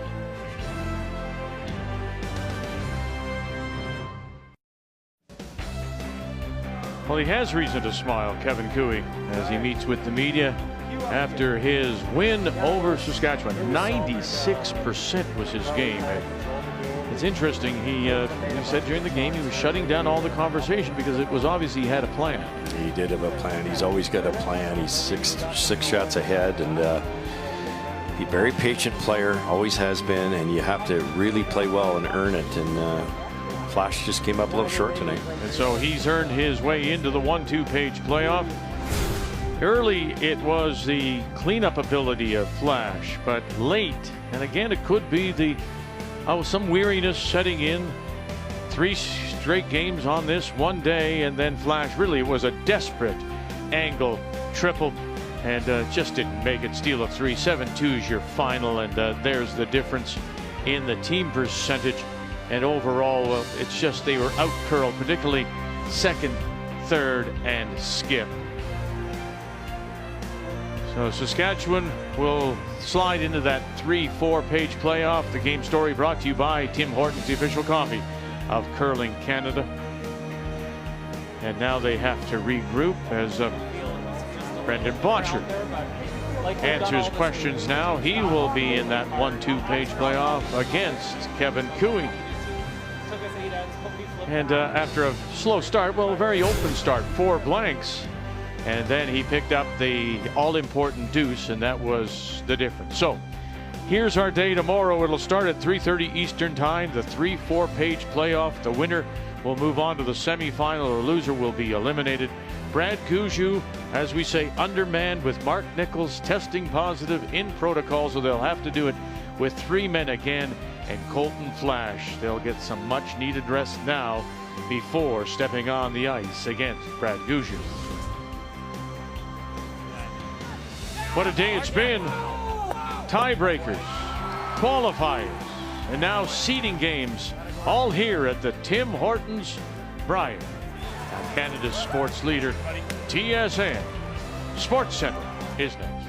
Well, he has reason to smile, Kevin Cooey, as he meets with the media after his win over Saskatchewan. 96% was his game. It's interesting. He said during the game he was shutting down all the conversation because it was obvious he had a plan. He did have a plan. He's always got a plan. He's six shots ahead, and he's a very patient player, always has been, and you have to really play well and earn it. And Flasch just came up a little short tonight. And so he's earned his way into the 1-2 page playoff. Early, it was the cleanup ability of Flasch, but late, and again, it could be the some weariness setting in. 3 straight games on this one day, and then Flasch really was a desperate angle triple, and just didn't make it. Steal of 3, 7-2 is your final, and there's the difference in the team percentage. And overall, it's just they were out curled, particularly second, third, and skip. So Saskatchewan will slide into that 3-4 page playoff. The game story brought to you by Tim Hortons, the official coffee of Curling Canada. And now they have to regroup as Brendan Botcher answers questions now. He will be in that 1-2 page playoff against Kevin Cooey. And after a slow start, well, a very open start, 4 blanks. And then he picked up the all-important deuce, and that was the difference. So here's our day tomorrow. It'll start at 3:30 Eastern Time, the 3-4 page playoff. The winner will move on to the semifinal. The loser will be eliminated. Brad Gouju, as we say, undermanned with Mark Nichols testing positive in protocol, so they'll have to do it with 3 men again. And Colton Flasch, they'll get some much-needed rest now before stepping on the ice against Brad Gouju. What a day it's been. Tiebreakers, qualifiers, and now seeding games, all here at the Tim Hortons Brier. Canada's sports leader, TSN Sports Center, is next.